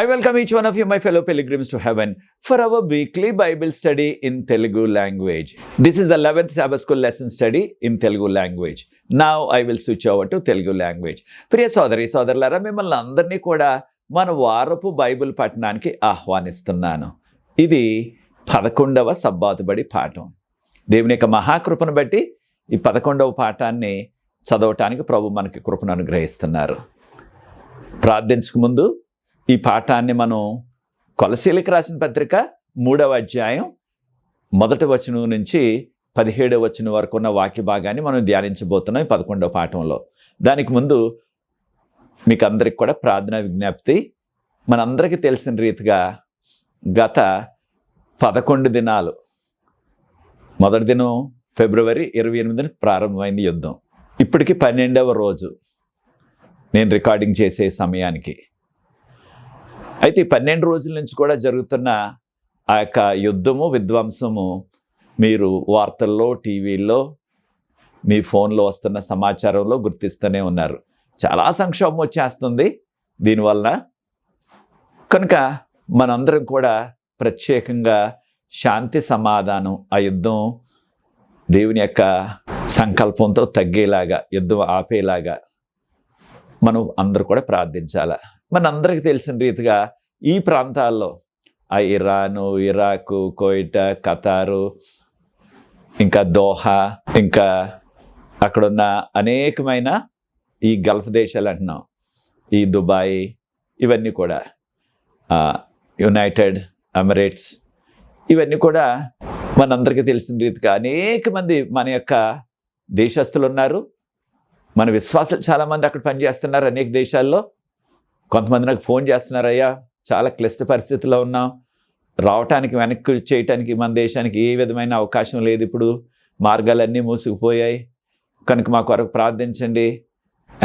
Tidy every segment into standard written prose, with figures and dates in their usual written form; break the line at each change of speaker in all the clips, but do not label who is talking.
I welcome each one of you, my fellow pilgrims to heaven, for our weekly Bible study in Telugu language. This is the 11th Sabbath School lesson study in Telugu language. Now I will switch over to Telugu language. ప్రియ సోదరి సోదరులారా, మిమ్మల్ని అందరినీ కూడా మన వారపు Bible పఠనానికి ఆహ్వానిస్తున్నాను. ఇది 11వ సబ్బాతుబడి పాఠం. దేవుని యొక్క మహాకృపను బట్టి ఈ 11వ పాఠాన్ని చదవటానికి ప్రభు మనకి కృపను అనుగ్రహిస్తున్నారు. ప్రార్థించక ముందు ఈ పాఠాన్ని మనం కొలసీలకు రాసిన పత్రిక 3వ అధ్యాయం 1వ వచనం నుంచి 17వ వచనం వరకు ఉన్న వాక్య భాగాన్ని మనం ధ్యానించబోతున్నాం ఈ 11వ పాఠంలో. దానికి ముందు మీకు అందరికి కూడా ప్రార్థనా విజ్ఞప్తి. మనందరికీ తెలిసిన రీతిగా గత 11 దినాలు, మొదటి దినం ఫిబ్రవరి 28న ప్రారంభమైంది యుద్ధం. ఇప్పటికి 12వ రోజు నేను రికార్డింగ్ చేసే సమయానికి. అయితే 12 రోజుల నుంచి కూడా జరుగుతున్న ఆ యొక్క యుద్ధము, విధ్వంసము మీరు వార్తల్లో, టీవీల్లో, మీ ఫోన్లో వస్తున్న సమాచారంలో గుర్తిస్తూనే ఉన్నారు. చాలా సంక్షోభం వచ్చేస్తుంది దీనివల్ల. కనుక మనందరం కూడా ప్రత్యేకంగా శాంతి సమాధానం, ఆ యుద్ధం దేవుని యొక్క సంకల్పంతో తగ్గేలాగా, యుద్ధం ఆపేలాగా మనం అందరూ కూడా ప్రార్థించాలి. మనందరికీ తెలిసిన రీతిగా ఈ ప్రాంతాల్లో ఆ ఇరాను, ఇరాకు, కోయిటా, ఖతారు, ఇంకా దోహా, ఇంకా అక్కడున్న అనేకమైన ఈ గల్ఫ్ దేశాలు అంటున్నాం, ఈ దుబాయ్, ఇవన్నీ కూడా యునైటెడ్ ఎమిరేట్స్, ఇవన్నీ కూడా మనందరికీ తెలిసిన రీతిగా అనేక మంది మన యొక్క దేశస్తులు ఉన్నారు. మన విశ్వాసాలు చాలామంది అక్కడ పనిచేస్తున్నారు అనేక దేశాల్లో. కొంతమంది నాకు ఫోన్ చేస్తున్నారు, అయ్యా చాలా క్లిష్ట పరిస్థితుల్లో ఉన్నాం, రావటానికి వెనక్కి చేయటానికి మన దేశానికి ఏ విధమైన అవకాశం లేదు, ఇప్పుడు మార్గాలన్నీ మూసుకుపోయాయి, కనుక మా కొరకు ప్రార్థించండి.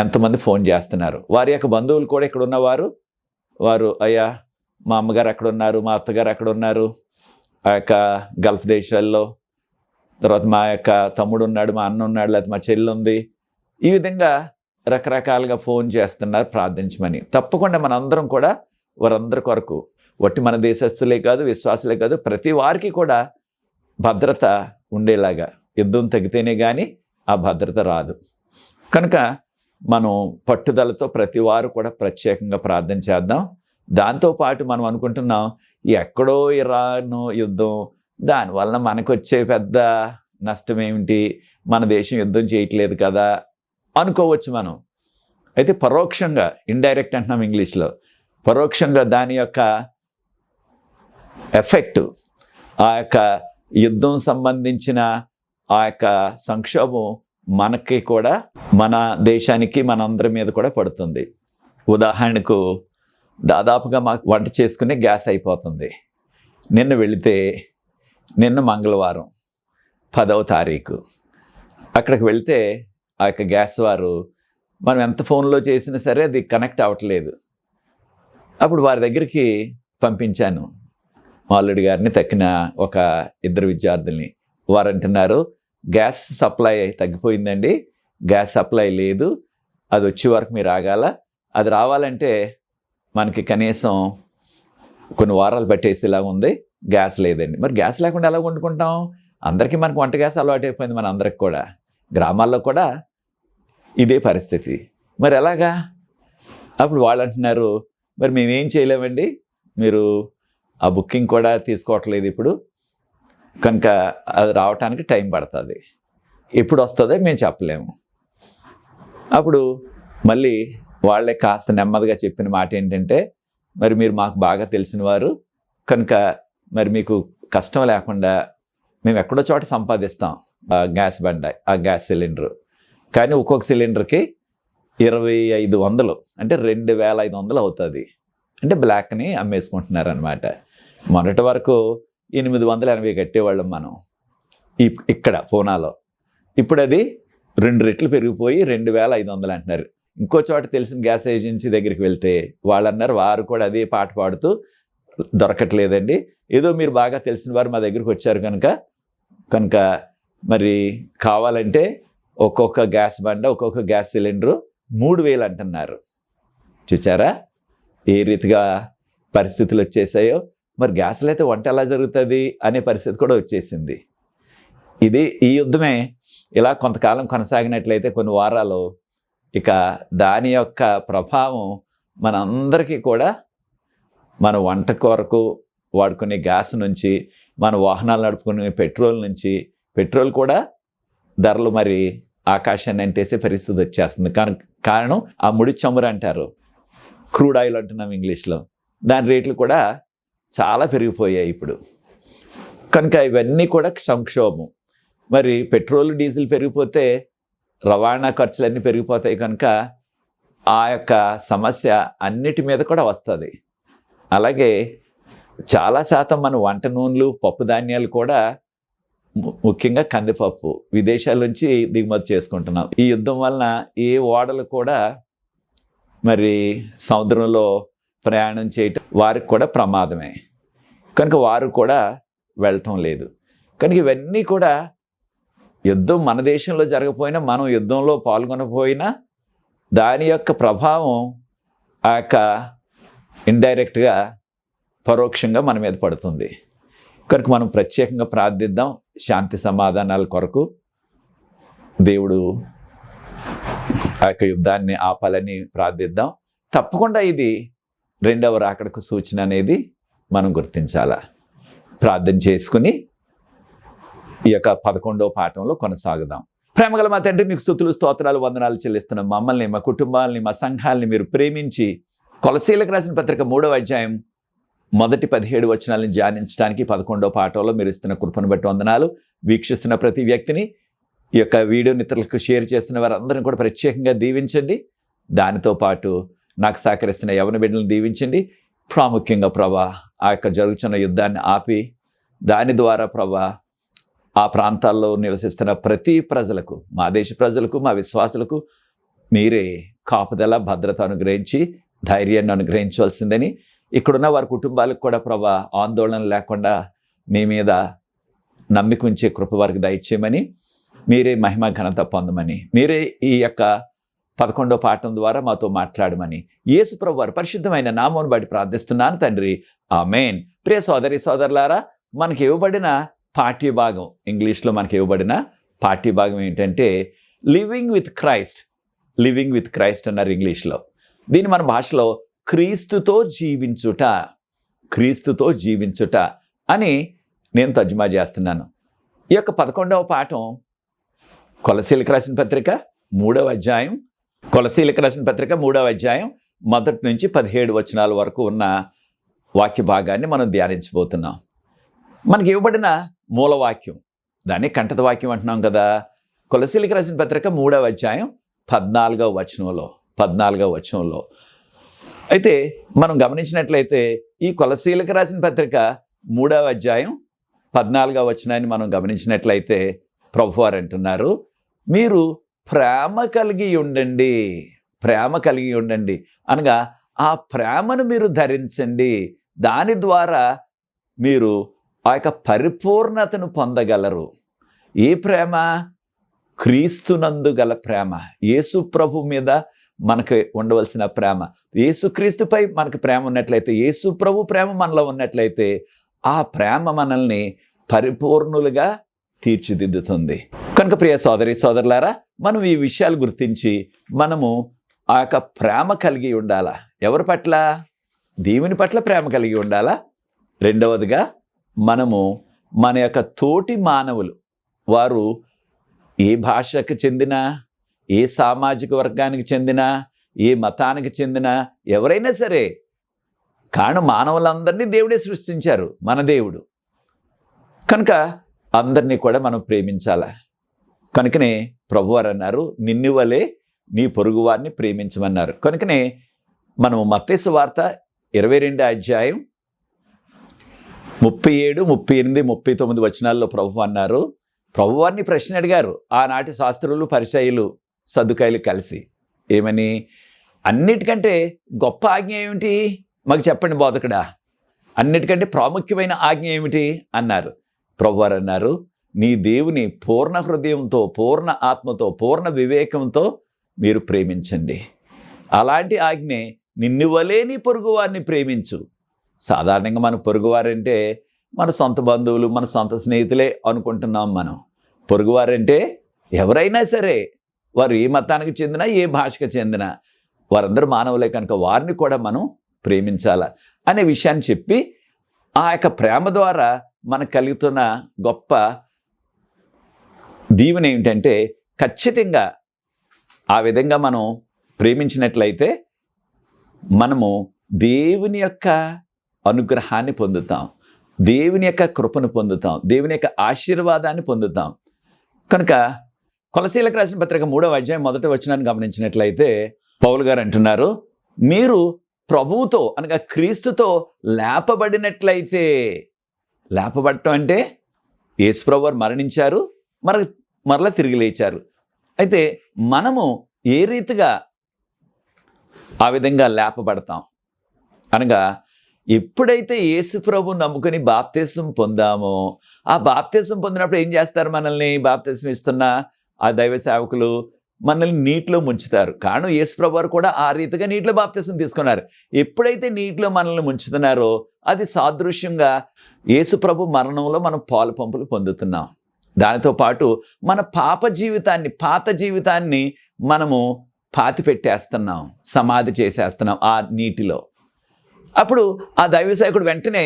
ఎంతమంది ఫోన్ చేస్తున్నారు. వారి యొక్క బంధువులు కూడా ఇక్కడ ఉన్నవారు, వారు అయ్యా మా అమ్మగారు అక్కడ ఉన్నారు, మా అత్తగారు అక్కడ ఉన్నారు ఆ యొక్క గల్ఫ్ దేశాల్లో, తర్వాత మా యొక్క తమ్ముడు ఉన్నాడు, మా అన్న ఉన్నాడు, లేకపోతే మా చెల్లి ఉంది. ఈ విధంగా రకరకాలుగా ఫోన్ చేస్తున్నారు ప్రార్థించమని. తప్పకుండా మనందరం కూడా వారందరి కొరకు, వట్టి మన దేశస్తులే కాదు, విశ్వాసులే కాదు, ప్రతి వారికి కూడా భద్రత ఉండేలాగా, యుద్ధం తగ్గితేనే కానీ ఆ భద్రత రాదు. కనుక మనం పట్టుదలతో ప్రతి వారు కూడా ప్రత్యేకంగా ప్రార్థన చేద్దాం. దాంతోపాటు మనం అనుకుంటున్నాం, ఎక్కడో ఇరాను యుద్ధం, దానివల్ల మనకు వచ్చే పెద్ద నష్టం ఏమిటి, మన దేశం యుద్ధం చేయట్లేదు కదా అనుకోవచ్చు మనం. అయితే పరోక్షంగా, ఇండైరెక్ట్ అంటున్నాం ఇంగ్లీష్లో, పరోక్షంగా దాని యొక్క ఎఫెక్ట్, ఆ యొక్క యుద్ధం సంబంధించిన ఆ యొక్క సంక్షోభం మనకి కూడా, మన దేశానికి, మనందరి మీద కూడా పడుతుంది. ఉదాహరణకు దాదాపుగా మాకు వంట చేసుకునే గ్యాస్ అయిపోతుంది. నిన్న వెళితే, నిన్న మంగళవారం 10వ తారీఖు అక్కడికి వెళితే ఆ యొక్క గ్యాస్ వారు మనం ఎంత ఫోన్లో చేసినా సరే అది కనెక్ట్ అవ్వట్లేదు. అప్పుడు వారి దగ్గరికి పంపించాను మా అల్లుడి గారిని, తక్కిన ఒక 2 విద్యార్థుల్ని. వారు అంటున్నారు, గ్యాస్ సప్లై తగ్గిపోయిందండి, గ్యాస్ సప్లై లేదు, అది వచ్చే వరకు మీరు ఆగాల, అది రావాలంటే మనకి కనీసం కొన్ని వారాలు పట్టేసేలా ఉంది, గ్యాస్ లేదండి. మరి గ్యాస్ లేకుండా ఎలా వండుకుంటాం? అందరికీ మనకు వంట గ్యాస్ అలవాటు అయిపోయింది, మన అందరికి కూడా. గ్రామాల్లో కూడా ఇదే పరిస్థితి. మరి ఎలాగా? అప్పుడు వాళ్ళు అంటున్నారు, మరి మేమేం చేయలేమండి, మీరు ఆ బుకింగ్ కూడా తీసుకోవట్లేదు ఇప్పుడు, కనుక అది రావటానికి టైం పడుతుంది, ఎప్పుడు వస్తుందో మేము చెప్పలేము. అప్పుడు మళ్ళీ వాళ్ళే కాస్త నెమ్మదిగా చెప్పిన మాట ఏంటంటే, మరి మీరు మాకు బాగా తెలిసిన వారు కనుక మరి మీకు కష్టం లేకుండా మేము ఎక్కడో చోట సంపాదిస్తాం ఆ గ్యాస్ బండ, ఆ గ్యాస్ సిలిండరు. కానీ ఒక్కొక్క సిలిండర్కి 2500, అంటే 2500 అవుతుంది. అంటే బ్లాక్ని అమ్మేసుకుంటున్నారనమాట. మొన్నటి వరకు 880 కట్టేవాళ్ళం మనం ఇక్కడ పూనాలో. ఇప్పుడు అది 2 రెట్లు పెరిగిపోయి 2500 అంటున్నారు. ఇంకో చోట తెలిసిన గ్యాస్ ఏజెన్సీ దగ్గరికి వెళ్తే వాళ్ళు అన్నారు, వారు కూడా అదే పాట పాడుతూ, దొరకట్లేదండి, ఏదో మీరు బాగా తెలిసిన వారు మా దగ్గరికి వచ్చారు కనుక మరి కావాలంటే ఒక్కొక్క గ్యాస్ బండ, ఒక్కొక్క గ్యాస్ సిలిండరు 3000 అంటున్నారు. చూచారా ఏ రీతిగా పరిస్థితులు వచ్చేసాయో, మరి గ్యాస్లో అయితే వంట ఎలా జరుగుతుంది అనే పరిస్థితి కూడా వచ్చేసింది. ఈ యుద్ధమే ఇలా కొంతకాలం కొనసాగినట్లయితే కొన్ని వారాలు, ఇక దాని యొక్క ప్రభావం మనందరికీ కూడా మన వంట కొరకు వాడుకునే గ్యాస్ నుంచి, మన వాహనాలు నడుపుకునే పెట్రోల్ కూడా ధరలు మరి ఆకాశాన్ని అంటేసే పరిస్థితి వచ్చేస్తుంది. కారణం ఆ ముడి చమురు అంటారు, క్రూడ్ ఆయిల్ అంటున్నాం ఇంగ్లీష్లో. దాని రేట్లు కూడా చాలా పెరిగిపోయాయి ఇప్పుడు. కనుక ఇవన్నీ కూడా సంక్షోభం. మరి పెట్రోల్ డీజిల్ పెరిగిపోతే రవాణా ఖర్చులన్నీ పెరిగిపోతాయి. కనుక ఆ యొక్క సమస్య అన్నిటి మీద కూడా వస్తుంది. అలాగే చాలా శాతం మన వంట నూనెలు, పప్పు ధాన్యాలు కూడా ముఖ్యంగా కందిపప్పు విదేశాల నుంచి దిగుమతి చేసుకుంటున్నాం. ఈ యుద్ధం వలన ఏ ఓడలు కూడా మరి సముద్రంలో ప్రయాణం చేయటం వారికి కూడా ప్రమాదమే. కనుక వారు కూడా వెళ్ళటం లేదు. కనుక ఇవన్నీ కూడా యుద్ధం మన దేశంలో జరగకపోయినా, మనం యుద్ధంలో పాల్గొనకపోయినా దాని యొక్క ప్రభావం ఆ యొక్క ఇండైరెక్ట్గా, పరోక్షంగా మన మీద పడుతుంది. కనుక మనం ప్రత్యేకంగా ప్రార్థిద్దాం శాంతి సమాధానాల కొరకు. దేవుడు ఆ యొక్క యుద్ధాన్ని ఆపాలని ప్రార్థిద్దాం. తప్పకుండా ఇది రెండవ రాకడకు సూచన అనేది మనం గుర్తించాలా. ప్రార్థన చేసుకుని ఈ యొక్క 11వ పాఠంలో కొనసాగుదాం. ప్రేమగల మా తండ్రి, మీకు స్తుతులు, స్తోత్రాలు, వందనాలు చెల్లిస్తున్నాం. మమ్మల్ని, మా కుటుంబాలని, మా సంఘాలని మీరు ప్రేమించి కొలసీలకు రాసిన పత్రిక 3వ అధ్యాయం మొదటి 17 వచనాలను ధ్యానించడానికి 11వ పాఠంలో మీరు ఇస్తున్న కృపను బట్టి వందనాలు. వీక్షిస్తున్న ప్రతి వ్యక్తిని, ఈ యొక్క వీడియోని ఇతరులకు షేర్ చేస్తున్న వారందరిని కూడా ప్రత్యేకంగా దీవించండి. దానితో పాటు నాకు సహకరిస్తున్న యవన బిడ్డలను దీవించండి. ప్రాముఖ్యంగా ప్రభా, ఆ యొక్క జరుగుతున్న యుద్ధాన్ని ఆపి దాని ద్వారా ప్రభా ఆ ప్రాంతాల్లో నివసిస్తున్న ప్రతి ప్రజలకు, మా దేశ ప్రజలకు, మా విశ్వాసులకు మీరే కాపుదల, భద్రత అనుగ్రహించి ధైర్యాన్ని అనుగ్రహించవలసిందని, ఇక్కడున్న వారి కుటుంబాలకు కూడా ప్రభా ఆందోళన లేకుండా మీ మీద నమ్మిక ఉంచే కృప వారికి దయచేయమని, మీరే మహిమ ఘనత పొందమని, మీరే ఈ యొక్క 11వ పాఠం ద్వారా మాతో మాట్లాడమని యేసు ప్రభు వారి పరిశుద్ధమైన నామమును బట్టి ప్రార్థిస్తున్నాను తండ్రి, ఆమేన్. ప్రియ సోదరి సోదరులారా, మనకి ఇవ్వబడిన పాఠ్యభాగం, ఇంగ్లీష్లో మనకి ఇవ్వబడిన పాఠ్యభాగం ఏంటంటే లివింగ్ విత్ క్రైస్ట్ అన్నారు ఇంగ్లీష్లో. దీన్ని మన భాషలో క్రీస్తుతో జీవించుట అని నేను తర్జుమా చేస్తున్నాను. ఈ యొక్క 11వ పాఠం కొలసీలకు రాసిన పత్రిక 3వ అధ్యాయం మొదటి నుంచి 17 వచనాల వరకు ఉన్న వాక్య భాగాన్ని మనం ధ్యానించబోతున్నాం. మనకి ఇవ్వబడిన మూలవాక్యం, దాన్ని కంఠత వాక్యం అంటున్నాం కదా. కొలసీలకు రాసిన పత్రిక 3వ అధ్యాయం 14వ వచనంలో అయితే మనం గమనించినట్లయితే ఈ కొలసీలకు రాసిన పత్రిక 3వ అధ్యాయం 14వ వచనాన్ని మనం గమనించినట్లయితే ప్రభువారు అంటున్నారు, మీరు ప్రేమ కలిగి ఉండండి అనగా ఆ ప్రేమను మీరు ధరించండి. దాని ద్వారా మీరు ఆ యొక్క పరిపూర్ణతను పొందగలరు. ఏ ప్రేమ? క్రీస్తునందు గల ప్రేమ. యేసు ప్రభు మీద మనకు ఉండవలసిన ప్రేమ, యేసుక్రీస్తుపై మనకు ప్రేమ ఉన్నట్లయితే, యేసు ప్రభు ప్రేమ మనలో ఉన్నట్లయితే ఆ ప్రేమ మనల్ని పరిపూర్ణులుగా తీర్చిదిద్దుతుంది. కనుక ప్రియ సోదరి సోదరులారా, మనం ఈ విషయాలు గుర్తించి మనము ఆ యొక్క ప్రేమ కలిగి ఉండాలా. ఎవరి పట్ల? దేవుని పట్ల ప్రేమ కలిగి ఉండాలా. రెండవదిగా మనము మన యొక్క తోటి మానవులు, వారు ఏ భాషకు చెందిన, ఏ సామాజిక వర్గానికి చెందిన, ఏ మతానికి చెందిన ఎవరైనా సరే, కారణం మానవులందరినీ దేవుడే సృష్టించారు, మన దేవుడు. కనుక అందరినీ కూడా మనం ప్రేమించాల. కనుకనే ప్రభువారు అన్నారు, నిన్ను వలె నీ పొరుగు వారిని ప్రేమించమన్నారు. కనుకనే మనం మత్తయి సువార్త 22వ అధ్యాయం 37, 38, 39 వచనాల్లో ప్రభు అన్నారు, ప్రభువారిని ప్రశ్న అడిగారు ఆనాటి శాస్త్రులు, పరిసయ్యులు, సద్దుకాయలు కలిసి. ఏమని? అన్నిటికంటే గొప్ప ఆజ్ఞ ఏమిటి మాకు చెప్పండి బోధకుడా, అన్నిటికంటే ప్రాముఖ్యమైన ఆజ్ఞ ఏమిటి అన్నారు. ప్రభువారు అన్నారు, నీ దేవుని పూర్ణ హృదయంతో, పూర్ణ ఆత్మతో, పూర్ణ వివేకంతో మీరు ప్రేమించండి. అలాంటి ఆజ్ఞే, నిన్ను వలే నీ పొరుగు వారిని ప్రేమించు. సాధారణంగా మన పొరుగువారంటే మన సొంత బంధువులు, మన సొంత స్నేహితులే అనుకుంటున్నాం మనం. పొరుగువారంటే ఎవరైనా సరే, వారు ఏ మతానికి చెందినా, ఏ భాషకు చెందినా, వారందరూ మానవులే కనుక వారిని కూడా మనం ప్రేమించాల అనే విషయాన్ని చెప్పి, ఆ యొక్క ప్రేమ ద్వారా మనకు కలుగుతున్న గొప్ప దీవెన ఏమిటంటే, ఖచ్చితంగా ఆ విధంగా మనం ప్రేమించినట్లయితే మనము దేవుని యొక్క అనుగ్రహాన్ని పొందుతాం, దేవుని యొక్క కృపను పొందుతాం, దేవుని యొక్క ఆశీర్వాదాన్ని పొందుతాం. కనుక కొలసీలకు రాసిన పత్రిక 3వ అధ్యాయం 1వ వచనాన్ని గమనించినట్లయితే పౌలు గారు అంటున్నారు, మీరు ప్రభువుతో అనగా క్రీస్తుతో లేపబడినట్లయితే. లేపబడటం అంటే యేసుప్రభు వారు మరణించారు, మరలా తిరిగి లేచారు. అయితే మనము ఏ రీతిగా ఆ విధంగా లేపబడతాం అనగా, ఎప్పుడైతే యేసుప్రభు నమ్ముకుని బాప్తిసం పొందామో, ఆ బాప్తిసం పొందినప్పుడు ఏం చేస్తారు? మనల్ని బాప్తిసం ఇస్తున్న ఆ దైవ సేవకులు మనల్ని నీటిలో ముంచుతారు. కారణం యేసుప్రభు వారు కూడా ఆ రీతిగా నీటిలో బాప్తిసం తీసుకున్నారు. ఎప్పుడైతే నీటిలో మనల్ని ముంచుతున్నారో అది సాదృశ్యంగా యేసుప్రభు మరణంలో మనం పాలు పంపులు పొందుతున్నాం. దానితో పాటు మన పాత జీవితాన్ని మనము పాతి పెట్టేస్తున్నాం, సమాధి చేసేస్తున్నాం ఆ నీటిలో. అప్పుడు ఆ దైవసేవకుడు వెంటనే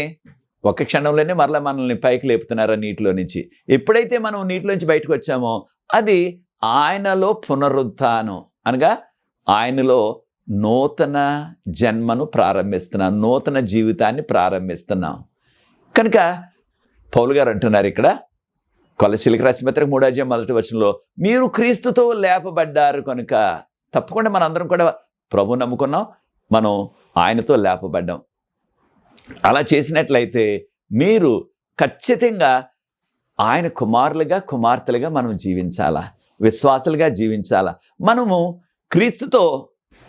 ఒక క్షణంలోనే మరలా మనల్ని పైకి లేపుతున్నారు ఆ నీటిలో నుంచి. ఎప్పుడైతే మనం నీటిలోంచి బయటకు వచ్చామో అది ఆయనలో పునరుత్థానం అనగా ఆయనలో నూతన జన్మను ప్రారంభిస్తున్నాం, నూతన జీవితాన్ని ప్రారంభిస్తున్నాం. కనుక పౌలు గారు అంటున్నారు ఇక్కడ కొలసీలకు రాసిన పత్రిక 3వ అధ్యాయం 1వ వచనంలో, మీరు క్రీస్తుతో లేపబడ్డారు కనుక. తప్పకుండా మనందరం కూడా ప్రభు నమ్ముకున్నాం, మనం ఆయనతో లేపబడ్డాం. అలా చేసినట్లయితే మీరు ఖచ్చితంగా ఆయన కుమారులుగా కుమార్తెలుగా మనం జీవించాలా, విశ్వాసులుగా జీవించాలా.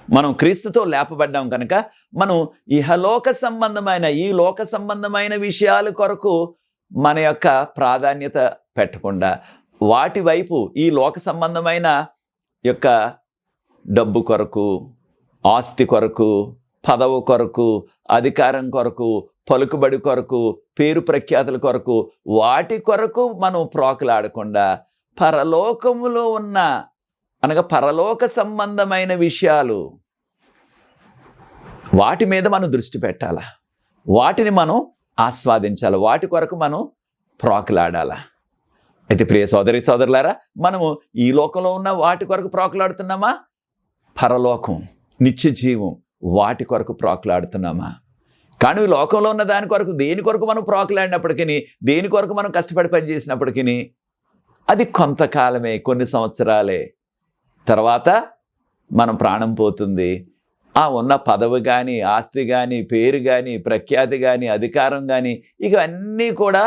మనం క్రీస్తుతో లేపబడ్డాం కనుక మనం ఈ లోక సంబంధమైన విషయాల కొరకు మన యొక్క ప్రాధాన్యత పెట్టకుండా, వాటి వైపు ఈ లోక సంబంధమైన యొక్క డబ్బు కొరకు, ఆస్తి కొరకు, పదవు కొరకు, అధికారం కొరకు, పలుకుబడి కొరకు, పేరు ప్రఖ్యాతుల కొరకు, వాటి కొరకు మనం ప్రోకులాడకుండా పరలోకములో ఉన్న అనగా పరలోక సంబంధమైన విషయాలు వాటి మీద మనం దృష్టి పెట్టాల, వాటిని మనం ఆస్వాదించాలి, వాటి కొరకు మనం ప్రోకులాడాలా. అయితే ప్రియ సోదరి సోదరులారా, మనము ఈ లోకంలో ఉన్న వాటి కొరకు ప్రోకులాడుతున్నామా? పరలోకం, నిత్య జీవం, వాటి కొరకు ప్రోకులాడుతున్నామా? కానీ ఈ లోకంలో ఉన్న దాని కొరకు, దేని కొరకు మనం ప్రోకులాడినప్పటికీ, దేని కొరకు మనం కష్టపడి పనిచేసినప్పటికీ అది కొంతకాలమే, కొన్ని సంవత్సరాలే. తర్వాత మనం ప్రాణం పోతుంది. ఆ ఉన్న పదవి కానీ, ఆస్తి కానీ, పేరు కానీ, ప్రఖ్యాతి కానీ, అధికారం కానీ, ఇవన్నీ కూడా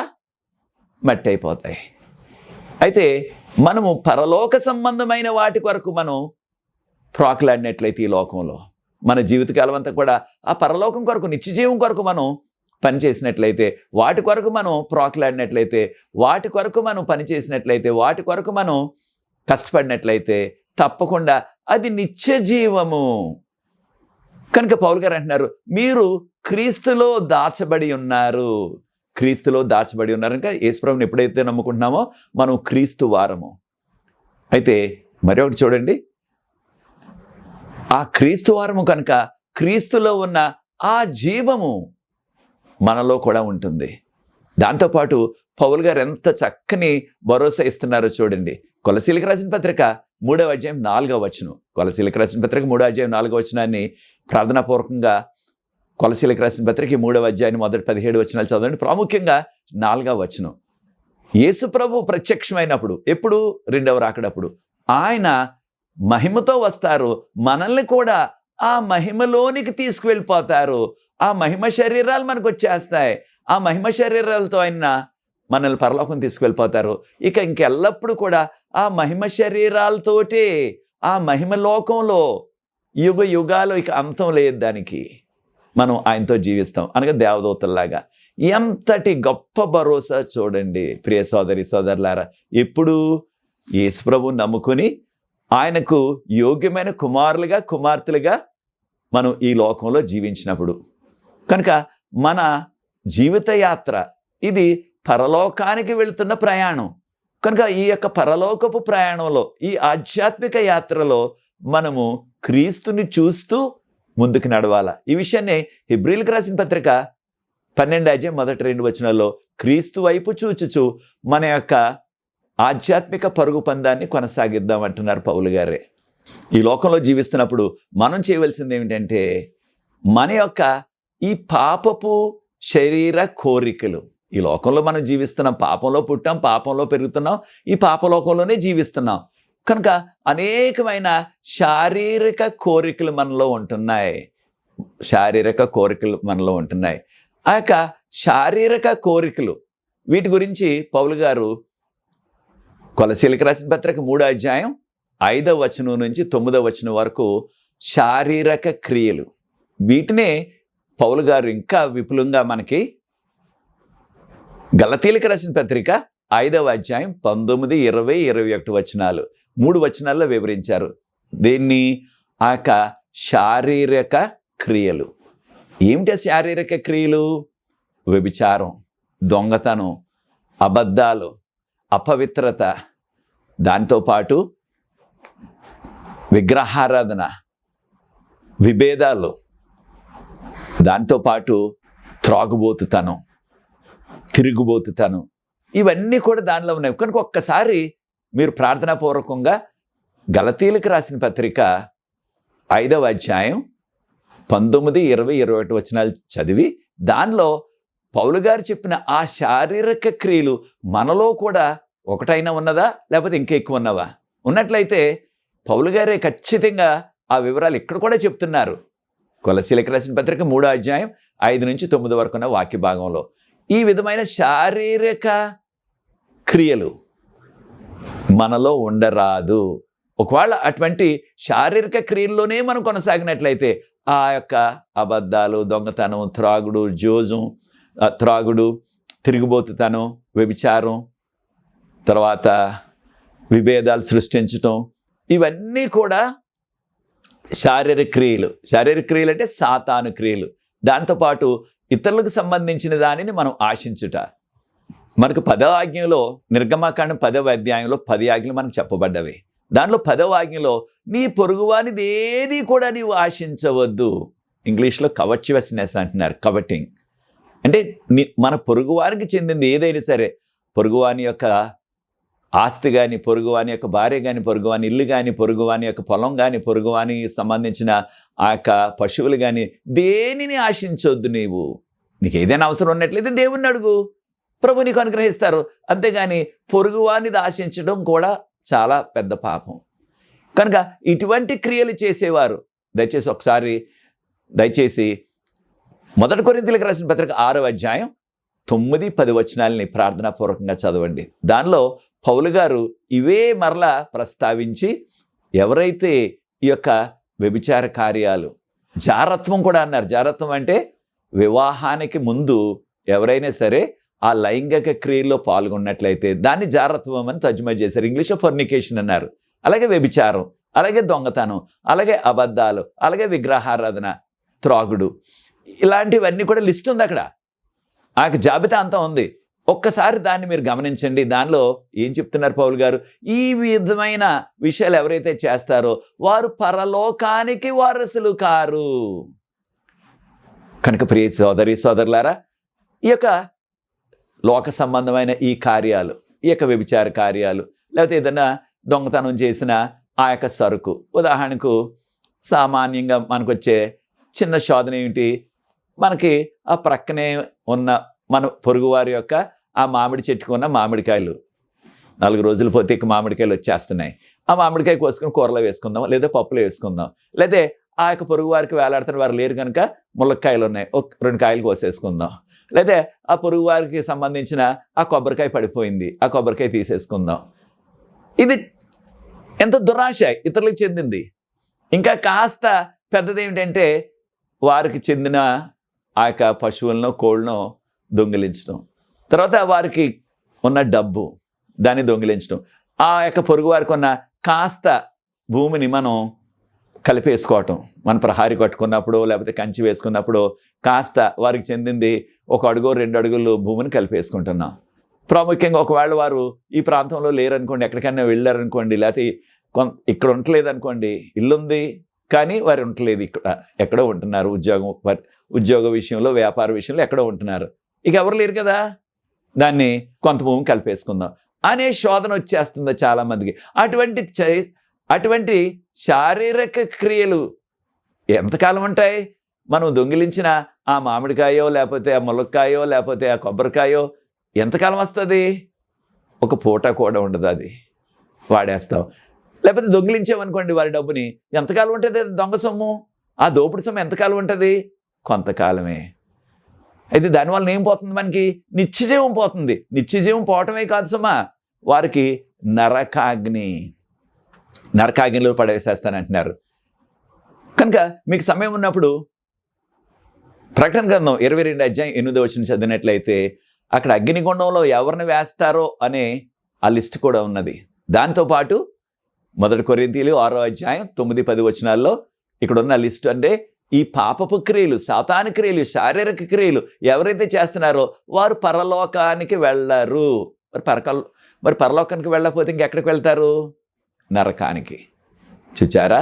మట్టి అయిపోతాయి. అయితే మనము పరలోక సంబంధమైన వాటి కొరకు మనం ప్రోకులాడినట్లయితే ఈ లోకంలో మన జీవితకాలం అంతా కూడా ఆ పరలోకం కొరకు, నిత్యజీవం కొరకు మనం పనిచేసినట్లయితే, వాటి కొరకు మనం ప్రోకులాడినట్లయితే, వాటి కొరకు మనం పనిచేసినట్లయితే, వాటి కొరకు మనం కష్టపడినట్లయితే తప్పకుండా అది నిత్య జీవము. కనుక పౌలు గారు అంటున్నారు, మీరు క్రీస్తులో దాచబడి ఉన్నారు. క్రీస్తులో దాచబడి ఉన్నారు కనుక యేసుప్రభుని ఎప్పుడైతే నమ్ముకుంటున్నామో మనం క్రీస్తు వారము. అయితే మరొకటి చూడండి, ఆ క్రీస్తు వారము కనుక క్రీస్తులో ఉన్న ఆ జీవము మనలో కూడా ఉంటుంది. దాంతోపాటు పౌలు గారు ఎంత చక్కని భరోసా ఇస్తున్నారో చూడండి. కొలసీలకు రాసిన పత్రిక 3వ అధ్యాయం 4వ వచనం. కొలసీలకు రాసిన పత్రిక 3వ అధ్యాయం 4వ వచనాన్ని ప్రార్థనాపూర్వకంగా కొలసీలకు రాసిన పత్రిక 3వ అధ్యాయం మొదటి 17 వచనాలు చదవండి. ప్రాముఖ్యంగా 4వ వచనం. యేసు ప్రభు ప్రత్యక్షమైనప్పుడు, ఎప్పుడు? రెండవ రాకడప్పుడు ఆయన మహిమతో వస్తారు, మనల్ని కూడా ఆ మహిమలోనికి తీసుకువెళ్ళిపోతారు. ఆ మహిమ శరీరాలు మనకు వచ్చేస్తాయి. ఆ మహిమ శరీరాలతో ఆయన మనల్ని పరలోకం తీసుకువెళ్ళిపోతారు. ఇక ఇంకెల్లప్పుడు కూడా ఆ మహిమ శరీరాలతోటే ఆ మహిమ లోకంలో యుగ యుగాలు ఇక అంతం లేదు దానికి, మనం ఆయనతో జీవిస్తాం అనగా దేవదూతల్లాగా. ఎంతటి గొప్ప భరోసా చూడండి ప్రియ సోదరి సోదరులారా. ఎప్పుడు యేసుప్రభు నమ్ముకుని ఆయనకు యోగ్యమైన కుమారులుగా కుమార్తెలుగా మనం ఈ లోకంలో జీవించినప్పుడు. కనుక మన జీవిత యాత్ర ఇది పరలోకానికి వెళుతున్న ప్రయాణం. కనుక ఈ యొక్క పరలోకపు ప్రయాణంలో, ఈ ఆధ్యాత్మిక యాత్రలో మనము క్రీస్తుని చూస్తూ ముందుకు నడవాలా. ఈ విషయాన్ని హెబ్రీయులకు రాసిన పత్రిక 12:1-2 క్రీస్తు వైపు చూచుచు మన యొక్క ఆధ్యాత్మిక పరుగు పందాన్ని కొనసాగిద్దాం అంటున్నారు పౌలు గారే. ఈ లోకంలో జీవిస్తున్నప్పుడు మనం చేయవలసింది ఏమిటంటే, మన యొక్క ఈ పాపపు శరీర కోరికలు, ఈ లోకంలో మనం జీవిస్తున్నాం, పాపంలో పుట్టాం, పాపంలో పెరుగుతున్నాం, ఈ పాపలోకంలోనే జీవిస్తున్నాం. కనుక అనేకమైన శారీరక కోరికలు మనలో ఉంటున్నాయి. ఆ యొక్క శారీరక కోరికలు, వీటి గురించి పౌలు గారు కొలస్సీలకు రాసిన పత్రిక 3:5-9 వరకు శారీరక క్రియలు, వీటినే పౌలు గారు ఇంకా విపులంగా మనకి గలతీలకు రాసిన పత్రిక 5:19, 20, 21 3 వచనాల్లో వివరించారు. దీన్ని ఆ యొక్క శారీరక క్రియలు. ఏమిటి శారీరక క్రియలు? వ్యభిచారం, దొంగతనం, అబద్ధాలు, అపవిత్రత, దాంతోపాటు విగ్రహారాధన, విభేదాలు, దాంతోపాటు త్రాగుబోతుతనం, తిరుగుబోతుతనం, ఇవన్నీ కూడా దానిలో ఉన్నాయి. కనుక ఒక్కసారి మీరు ప్రార్థనాపూర్వకంగా గలతీలకు రాసిన పత్రిక 5:19, 20, 21 చదివి దానిలో పౌలు గారు చెప్పిన ఆ శారీరక క్రియలు మనలో కూడా ఒకటైనా ఉన్నదా, లేకపోతే ఇంకా ఎక్కువ ఉన్నవా? ఉన్నట్లయితే పౌలు గారే ఖచ్చితంగా ఆ వివరాలు ఇక్కడ కూడా చెప్తున్నారు. కొలస్సీలకు రాసిన పత్రిక 3:5-9 వరకు ఉన్న వాక్య భాగంలో ఈ విధమైన శారీరక క్రియలు మనలో ఉండరాదు. ఒకవేళ అటువంటి శారీరక క్రియల్లోనే మనం కొనసాగినట్లయితే ఆ యొక్క అబద్ధాలు, దొంగతనం, త్రాగుడు, తిరుగుబోతుతనం, వ్యభిచారం, తర్వాత విభేదాలు సృష్టించటం, ఇవన్నీ కూడా శారీరక క్రియలు. శారీరక క్రియలు అంటే సాతాను క్రియలు. దాంతోపాటు ఇతరులకు సంబంధించిన దానిని మనం ఆశించుట. మనకు 10వ ఆజ్ఞలో, నిర్గమకాండం 10వ అధ్యాయంలో 10 ఆజ్ఞలు మనకు చెప్పబడ్డవి. దానిలో 10వ ఆజ్ఞలో నీ పొరుగువానిది ఏది కూడా నీవు ఆశించవద్దు. ఇంగ్లీష్లో కవర్చువస్నెస్ అంటున్నారు, కవటింగ్ అంటే మన పొరుగువానికి చెందింది ఏదైనా సరే, పొరుగువాని యొక్క ఆస్తి కానీ, పొరుగువాని యొక్క భార్య కానీ, పొరుగువాని ఇల్లు కానీ, పొరుగువాని యొక్క పొలం కానీ, పొరుగువాని సంబంధించిన ఆ యొక్క పశువులు కానీ, దేనిని ఆశించొద్దు. నీకు ఏదైనా అవసరం ఉన్నట్లయితే దేవుణ్ణి అడుగు, ప్రభు నీకు అనుగ్రహిస్తారు. అంతేగాని పొరుగువానిది ఆశించడం కూడా చాలా పెద్ద పాపం. కనుక ఇటువంటి క్రియలు చేసేవారు దయచేసి 1 కొరింథీయులకు రాసిన పత్రిక 6:9-10 ప్రార్థనాపూర్వకంగా చదవండి. దానిలో పౌలు గారు ఇవే మరలా ప్రస్తావించి, ఎవరైతే ఈ యొక్క వ్యభిచార కార్యాలు, జారత్వం కూడా అన్నారు. జారత్వం అంటే వివాహానికి ముందు ఎవరైనా సరే ఆ లైంగిక క్రియల్లో పాల్గొన్నట్లయితే దాన్ని జారత్వం అని తర్జుమా చేశారు. ఇంగ్లీష్లో ఫర్నికేషన్ అన్నారు. అలాగే వ్యభిచారం, అలాగే దొంగతనం, అలాగే అబద్ధాలు, అలాగే విగ్రహారాధన, త్రాగుడు, ఇలాంటివన్నీ కూడా లిస్ట్ ఉంది అక్కడ. ఆ జాబితా అంతా ఉంది. ఒక్కసారి దాన్ని మీరు గమనించండి. దానిలో ఏం చెప్తున్నారు పౌలు గారు? ఈ విధమైన విషయాలు ఎవరైతే చేస్తారో వారు పరలోకానికి వారసులు కారు. కనుక ప్రియ సోదరి సోదరులారా, ఈ యొక్క లోక సంబంధమైన ఈ కార్యాలు, ఈ యొక్క వ్యభిచార కార్యాలు, లేకపోతే ఏదైనా దొంగతనం చేసిన ఆ యొక్క సరుకు, ఉదాహరణకు సామాన్యంగా మనకు వచ్చే చిన్న శోధన ఏమిటి? మనకి ఆ ప్రక్కనే ఉన్న మన పొరుగువారి యొక్క ఆ మామిడి చెట్టుకు ఉన్న మామిడికాయలు 4 రోజులు పోతే మామిడికాయలు వచ్చేస్తున్నాయి. ఆ మామిడికాయ కోసుకొని కూరలో వేసుకుందాం, లేదా పప్పులో వేసుకుందాం. లేదా ఆ యొక్క పొరుగు వారికి వేలాడుతున్న వారు లేరు కనుక ములక్కాయలు ఉన్నాయి, 2 కాయలు కోసేసుకుందాం. లేదా ఆ పొరుగు వారికి సంబంధించిన ఆ కొబ్బరికాయ పడిపోయింది, ఆ కొబ్బరికాయ తీసేసుకుందాం. ఇది ఎంత దురాశ ఇతరులకు చెందింది. ఇంకా కాస్త పెద్దది ఏమిటంటే వారికి చెందిన ఆ యొక్క పశువులను, కోళ్ళను దొంగిలించడం, తర్వాత వారికి ఉన్న డబ్బు దాన్ని దొంగిలించడం, ఆ యొక్క పొరుగు వారికి ఉన్న కాస్త భూమిని మనం కలిపేసుకోవటం. మన ప్రహారీ కట్టుకున్నప్పుడు లేకపోతే కంచి వేసుకున్నప్పుడు కాస్త వారికి చెందింది 1 అడుగు 2 అడుగులు భూమిని కలిపేసుకుంటున్నాం. ప్రాముఖ్యంగా ఒకవేళ వారు ఈ ప్రాంతంలో లేరనుకోండి, ఎక్కడికైనా వెళ్ళారనుకోండి, లేకపోతే ఇక్కడ ఉండలేదు అనుకోండి, ఇల్లుంది కానీ వారు ఉండలేదు, ఇక్కడ ఎక్కడో ఉంటున్నారు, ఉద్యోగ విషయంలో, వ్యాపార విషయంలో ఎక్కడో ఉంటున్నారు, ఇక ఎవరు లేరు కదా, దాన్ని కొంత భూమి కలిపేసుకుందాం అనే శోధన వచ్చేస్తుంది చాలామందికి. అటువంటి శారీరక క్రియలు ఎంతకాలం ఉంటాయి? మనం దొంగిలించిన ఆ మామిడికాయో లేకపోతే ఆ ములక్కాయో లేకపోతే ఆ కొబ్బరికాయో ఎంతకాలం వస్తుంది? ఒక పూట కూడా ఉండదు, అది వాడేస్తాం. లేకపోతే దొంగిలించామనుకోండి వారి డబ్బుని, ఎంతకాలం ఉంటుంది దొంగ సొమ్ము? ఆ దోపిడి సొమ్ము ఎంతకాలం ఉంటుంది? కొంతకాలమే. అయితే దానివల్ల ఏం పోతుంది? మనకి నిత్యజీవం పోతుంది. నిత్యజీవం పోవటమే కాదు సుమా, వారికి నరకాగ్నిలో పడవేసేస్తానంటున్నారు. కనుక మీకు సమయం ఉన్నప్పుడు ప్రకటన గ్రంథం 22 అధ్యాయం 8వ వచనం చదివినట్లయితే అక్కడ అగ్నిగుండంలో ఎవరిని వేస్తారో అనే ఆ లిస్ట్ కూడా ఉన్నది. దాంతోపాటు 1 కొరింథీయులు 6వ అధ్యాయం 9-10 వచనాల్లో ఇక్కడ ఉన్న లిస్ట్ అంటే ఈ పాపపు క్రియలు, సాతాను క్రియలు, శారీరక క్రియలు ఎవరైతే చేస్తున్నారో వారు పరలోకానికి వెళ్ళరు. మరి పరలోకానికి వెళ్ళకపోతే ఇంకెక్కడికి వెళ్తారు? నరకానికి. చూచారా?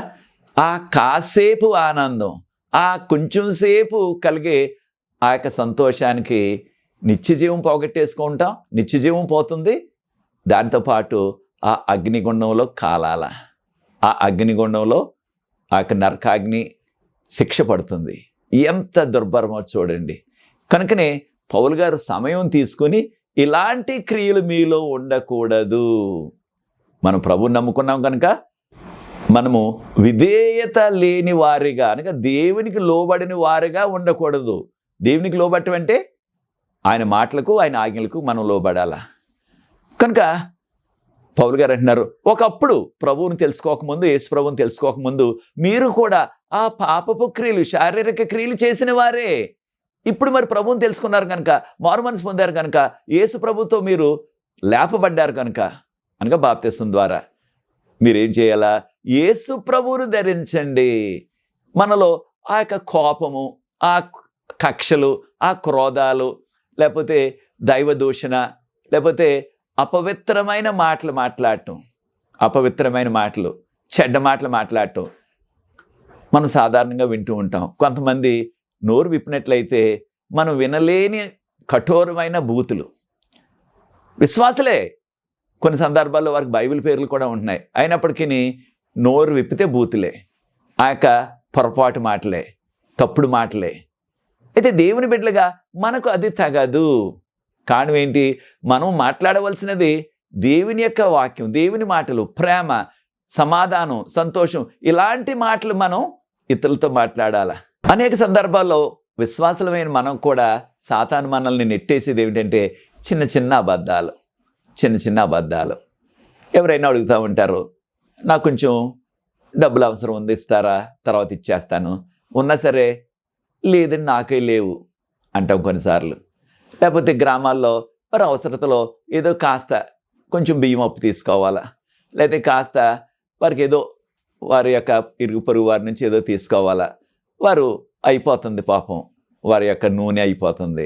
ఆ కాసేపు ఆనందం, ఆ కొంచెం సేపు కలిగే ఆ యొక్క సంతోషానికి నిత్యజీవం పోగొట్టేసుకుంటాం, నిత్యజీవం పోతుంది. దాంతోపాటు ఆ అగ్నిగుండంలో కాలాల, ఆ అగ్నిగుండంలో ఆ యొక్క నరకాగ్ని శిక్ష పడుతుంది. ఎంత దుర్భరమో చూడండి. కనుకనే పౌలు గారు సమయం తీసుకుని ఇలాంటి క్రియలు మీలో ఉండకూడదు. మనం ప్రభువుని నమ్ముకున్నాం కనుక మనము విధేయత లేని వారిగా, అనగా దేవునికి లోబడిన వారిగా ఉండకూడదు. దేవునికి లోబట్టం అంటే ఆయన మాటలకు, ఆయన ఆజ్ఞలకు మనం లోబడాలా. కనుక పౌలు గారు అంటున్నారు, ఒకప్పుడు ప్రభువుని తెలుసుకోకముందు, యేసు ప్రభువుని తెలుసుకోకముందు మీరు కూడా ఆ పాపపు క్రియలు, శారీరక క్రియలు చేసిన వారే. ఇప్పుడు మరి ప్రభువుని తెలుసుకున్నారు కనుక, మారు మనసు పొందారు కనుక, యేసు ప్రభుతో మీరు లేపబడ్డారు కనుక, అనగా బాప్తిసం ద్వారా మీరేం చేయాలా? యేసు ప్రభువును ధరించండి. మనలో ఆ యొక్క కోపము, ఆ కక్షలు, ఆ క్రోధాలు, లేకపోతే దైవ దూషణ, లేకపోతే అపవిత్రమైన మాటలు మాట్లాడటం, అపవిత్రమైన మాటలు, చెడ్డ మాటలు మాట్లాడటం మనం సాధారణంగా వింటూ ఉంటాం. కొంతమంది నోరు విప్పినట్లయితే మనం వినలేని కఠోరమైన బూతులు. విశ్వాసులే, కొన్ని సందర్భాల్లో వారికి బైబిల్ పేర్లు కూడా ఉంటున్నాయి, అయినప్పటికీ నోరు విప్పితే బూతులే, ఆ యొక్క పొరపాటు మాటలే, తప్పుడు మాటలే. అయితే దేవుని బిడ్డలుగా మనకు అది తగదు. కారణం ఏంటి? మనం మాట్లాడవలసినది దేవుని యొక్క వాక్యం, దేవుని మాటలు, ప్రేమ, సమాధానం, సంతోషం, ఇలాంటి మాటలు మనం ఇతరులతో మాట్లాడాలా. అనేక సందర్భాల్లో విశ్వాసులమైన మనం కూడా సాతాను మనల్ని నెట్టేసేది ఏమిటంటే చిన్న చిన్న అబద్ధాలు. ఎవరైనా అడుగుతూ ఉంటారు, నాకు కొంచెం డబ్బులు అవసరం ఉంది, ఇస్తారా? తర్వాత ఇచ్చేస్తాను. ఉన్నా సరే లేదండి నాకే లేవు అంటాం కొన్నిసార్లు. లేకపోతే గ్రామాల్లో మరి అవసరతలో ఏదో కాస్త కొంచెం బియ్యం అప్పు తీసుకోవాలా, లేకపోతే కాస్త వారికి ఏదో వారి యొక్క ఇరుగు పొరుగు వారి నుంచి ఏదో తీసుకోవాలా, వారు అయిపోతుంది పాపం, వారి యొక్క నూనె అయిపోతుంది.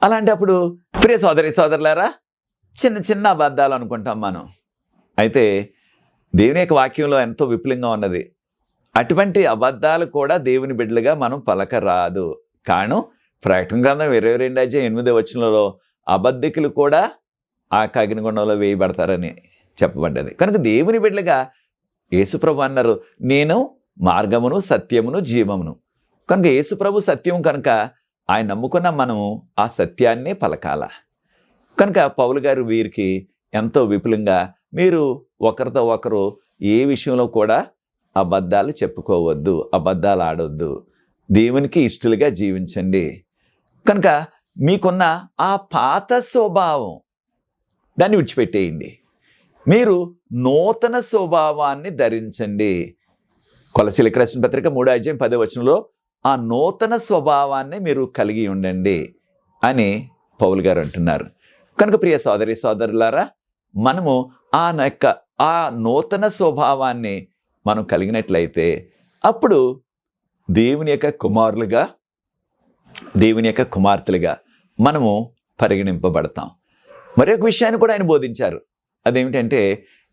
అలాంటప్పుడు ప్రియ సోదరులారా, చిన్న అబద్ధాలు అనుకుంటాం మనం. అయితే దేవుని యొక్క వాక్యంలో ఎంతో విపులంగా ఉన్నది. అటువంటి అబద్ధాలు కూడా దేవుని బిడ్డలుగా మనం పలకరాదు. కారణం ప్రకటన గ్రంథం 22 అధ్యాయం 8వ వచనంలో అబద్ధికులు కూడా ఆ అగ్నిగుండంలో వేయబడతారని చెప్పబడ్డది. కనుక దేవుని బిడ్డలుగా యేసుప్రభు అన్నారు, నేను మార్గమును, సత్యమును, జీవమును. కనుక యేసుప్రభు సత్యం కనుక ఆయన నమ్ముకున్న మనము ఆ సత్యాన్నే పలకాల. కనుక పౌలు గారు వీరికి ఎంతో విపులంగా, మీరు ఒకరితో ఒకరు ఏ విషయంలో కూడా అబద్ధాలు చెప్పుకోవద్దు, అబద్ధాలు ఆడొద్దు, దేవునికి ఇష్టలుగా జీవించండి. కనుక మీకున్న ఆ పాత స్వభావం దాన్ని విడిచిపెట్టేయండి, మీరు నూతన స్వభావాన్ని ధరించండి. కొలసీలకు రాసిన పత్రిక 3వ అధ్యాయం 10వ వచనంలో ఆ నూతన స్వభావాన్ని మీరు కలిగి ఉండండి అని పౌలు గారు అంటున్నారు. కనుక ప్రియ సోదరులారా, మనము ఆ నూతన స్వభావాన్ని మనం కలిగినట్లయితే అప్పుడు దేవుని యొక్క కుమారులుగా, దేవుని యొక్క కుమార్తెలుగా మనము పరిగణింపబడతాం. మరొక విషయాన్ని కూడా ఆయన బోధించారు. అదేమిటంటే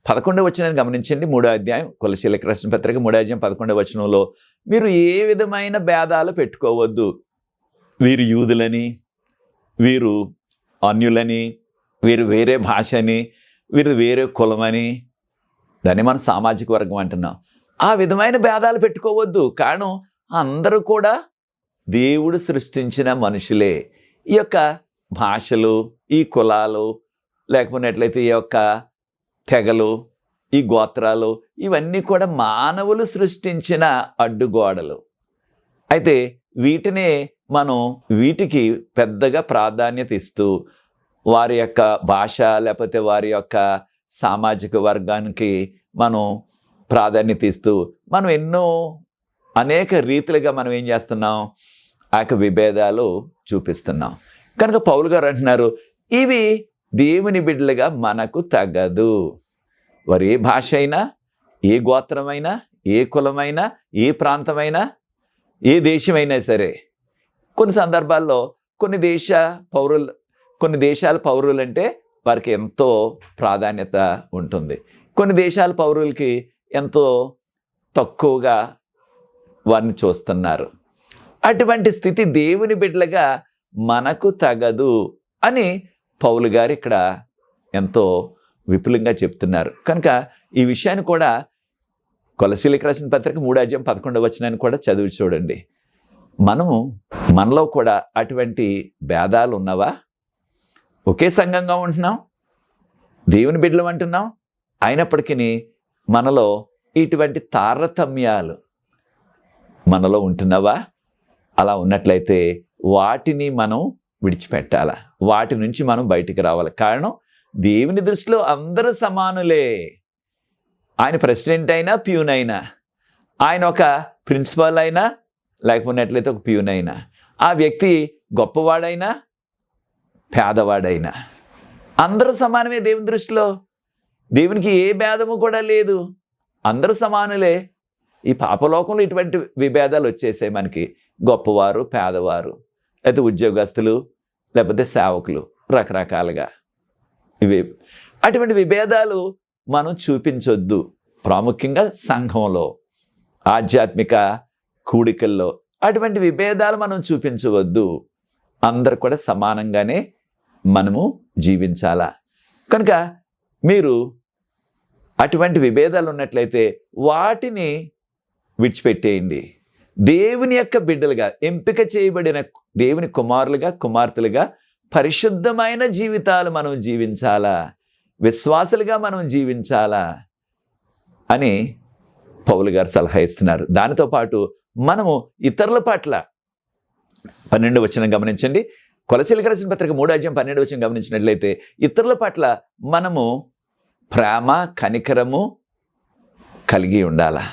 11వ వచనాన్ని గమనించండి. 3వ అధ్యాయం కొలస్సీయులకు రాసిన పత్రిక 3వ అధ్యాయం 11వ వచనంలో, మీరు ఏ విధమైన భేదాలు పెట్టుకోవద్దు. వీరు యూదులని, వీరు అన్యులని, వీరు వేరే భాష అని, వీరు వేరే కులమని, దాన్ని మనం సామాజిక వర్గం అంటున్నాం. ఆ విధమైన భేదాలు పెట్టుకోవద్దు. కారణం అందరూ కూడా దేవుడు సృష్టించిన మనుషులే. ఈ యొక్క భాషలు, ఈ కులాలు, లేకపోయినట్లయితే ఈ యొక్క తెగలు, ఈ గోత్రాలు, ఇవన్నీ కూడా మానవులు సృష్టించిన అడ్డుగోడలు. అయితే వీటినే మనం వీటికి పెద్దగా ప్రాధాన్యత ఇస్తూ వారి యొక్క భాష లేకపోతే వారి యొక్క సామాజిక వర్గానికి మనం ప్రాధాన్యత ఇస్తూ మనం అనేక రీతిలుగా మనం ఏం చేస్తున్నాం, ఆ యొక్క విభేదాలు చూపిస్తున్నాం. కనుక పౌలు గారు అంటున్నారు, ఇవి దేవుని బిడ్డలుగా మనకు తగదు. వారు ఏ భాష అయినా, ఏ గోత్రమైనా, ఏ కులమైనా, ఏ ప్రాంతమైనా, ఏ దేశమైనా సరే, కొన్ని సందర్భాల్లో కొన్ని దేశాల పౌరులంటే వారికి ఎంతో ప్రాధాన్యత ఉంటుంది. కొన్ని దేశాల పౌరులకి ఎంతో తక్కువగా వారిని చూస్తున్నారు. అటువంటి స్థితి దేవుని బిడ్డలుగా మనకు తగదు అని పౌలు గారు ఇక్కడ ఎంతో విపులంగా చెప్తున్నారు. కనుక ఈ విషయాన్ని కూడా కొలస్సీయులకు రాసిన పత్రిక 3వ అధ్యాయం 11వ వచనాన్ని కూడా చదివి చూడండి. మనలో కూడా అటువంటి భేదాలు ఉన్నవా? ఒకే సంఘంగా ఉంటున్నాం, దేవుని బిడ్డలు అంటున్నాం, అయినప్పటికీ మనలో ఇటువంటి తారతమ్యాలు మనలో ఉంటున్నావా? అలా ఉన్నట్లయితే వాటిని మనం విడిచిపెట్టాలా, వాటి నుంచి మనం బయటికి రావాలి. కారణం దేవుని దృష్టిలో అందరూ సమానులే. ఆయన ప్రెసిడెంట్ అయినా, ప్యూన్ అయినా, ఆయన ఒక ప్రిన్సిపాల్ అయినా, లేకపోయినట్లయితే ఒక ప్యూన్ అయినా, ఆ వ్యక్తి గొప్పవాడైనా పేదవాడైనా అందరూ సమానమే దేవుని దృష్టిలో. దేవునికి ఏ భేదము కూడా లేదు, అందరూ సమానులే. ఈ పాపలోకంలో ఇటువంటి విభేదాలు వచ్చేసాయి మనకి. గొప్పవారు, పేదవారు, లేకపోతే ఉద్యోగస్తులు, లేకపోతే సేవకులు, రకరకాలుగా అటువంటి విభేదాలు మనం చూపించొద్దు. ప్రాముఖ్యంగా సంఘంలో, ఆధ్యాత్మిక కూడికల్లో అటువంటి విభేదాలు మనం చూపించవద్దు. అందరు కూడా సమానంగానే మనము జీవించాలా. కనుక మీరు అటువంటి విభేదాలు ఉన్నట్లయితే వాటిని విడిచిపెట్టేయండి. దేవుని యొక్క బిడ్డలుగా, ఎంపిక చేయబడిన దేవుని కుమారులుగా, కుమార్తెలుగా పరిశుద్ధమైన జీవితాలు మనం జీవించాలా, విశ్వాసులుగా మనం జీవించాలా అని పౌలు గారు సలహా ఇస్తున్నారు. దానితో పాటు మనము ఇతరుల పట్ల 12వ వచనం గమనించండి. కొలస్సీయులకు రాసిన పత్రిక 3వ అధ్యాయం 12వ వచనం గమనించినట్లయితే ఇతరుల పట్ల మనము ప్రేమ, కనికరము కలిగి ఉండాలా.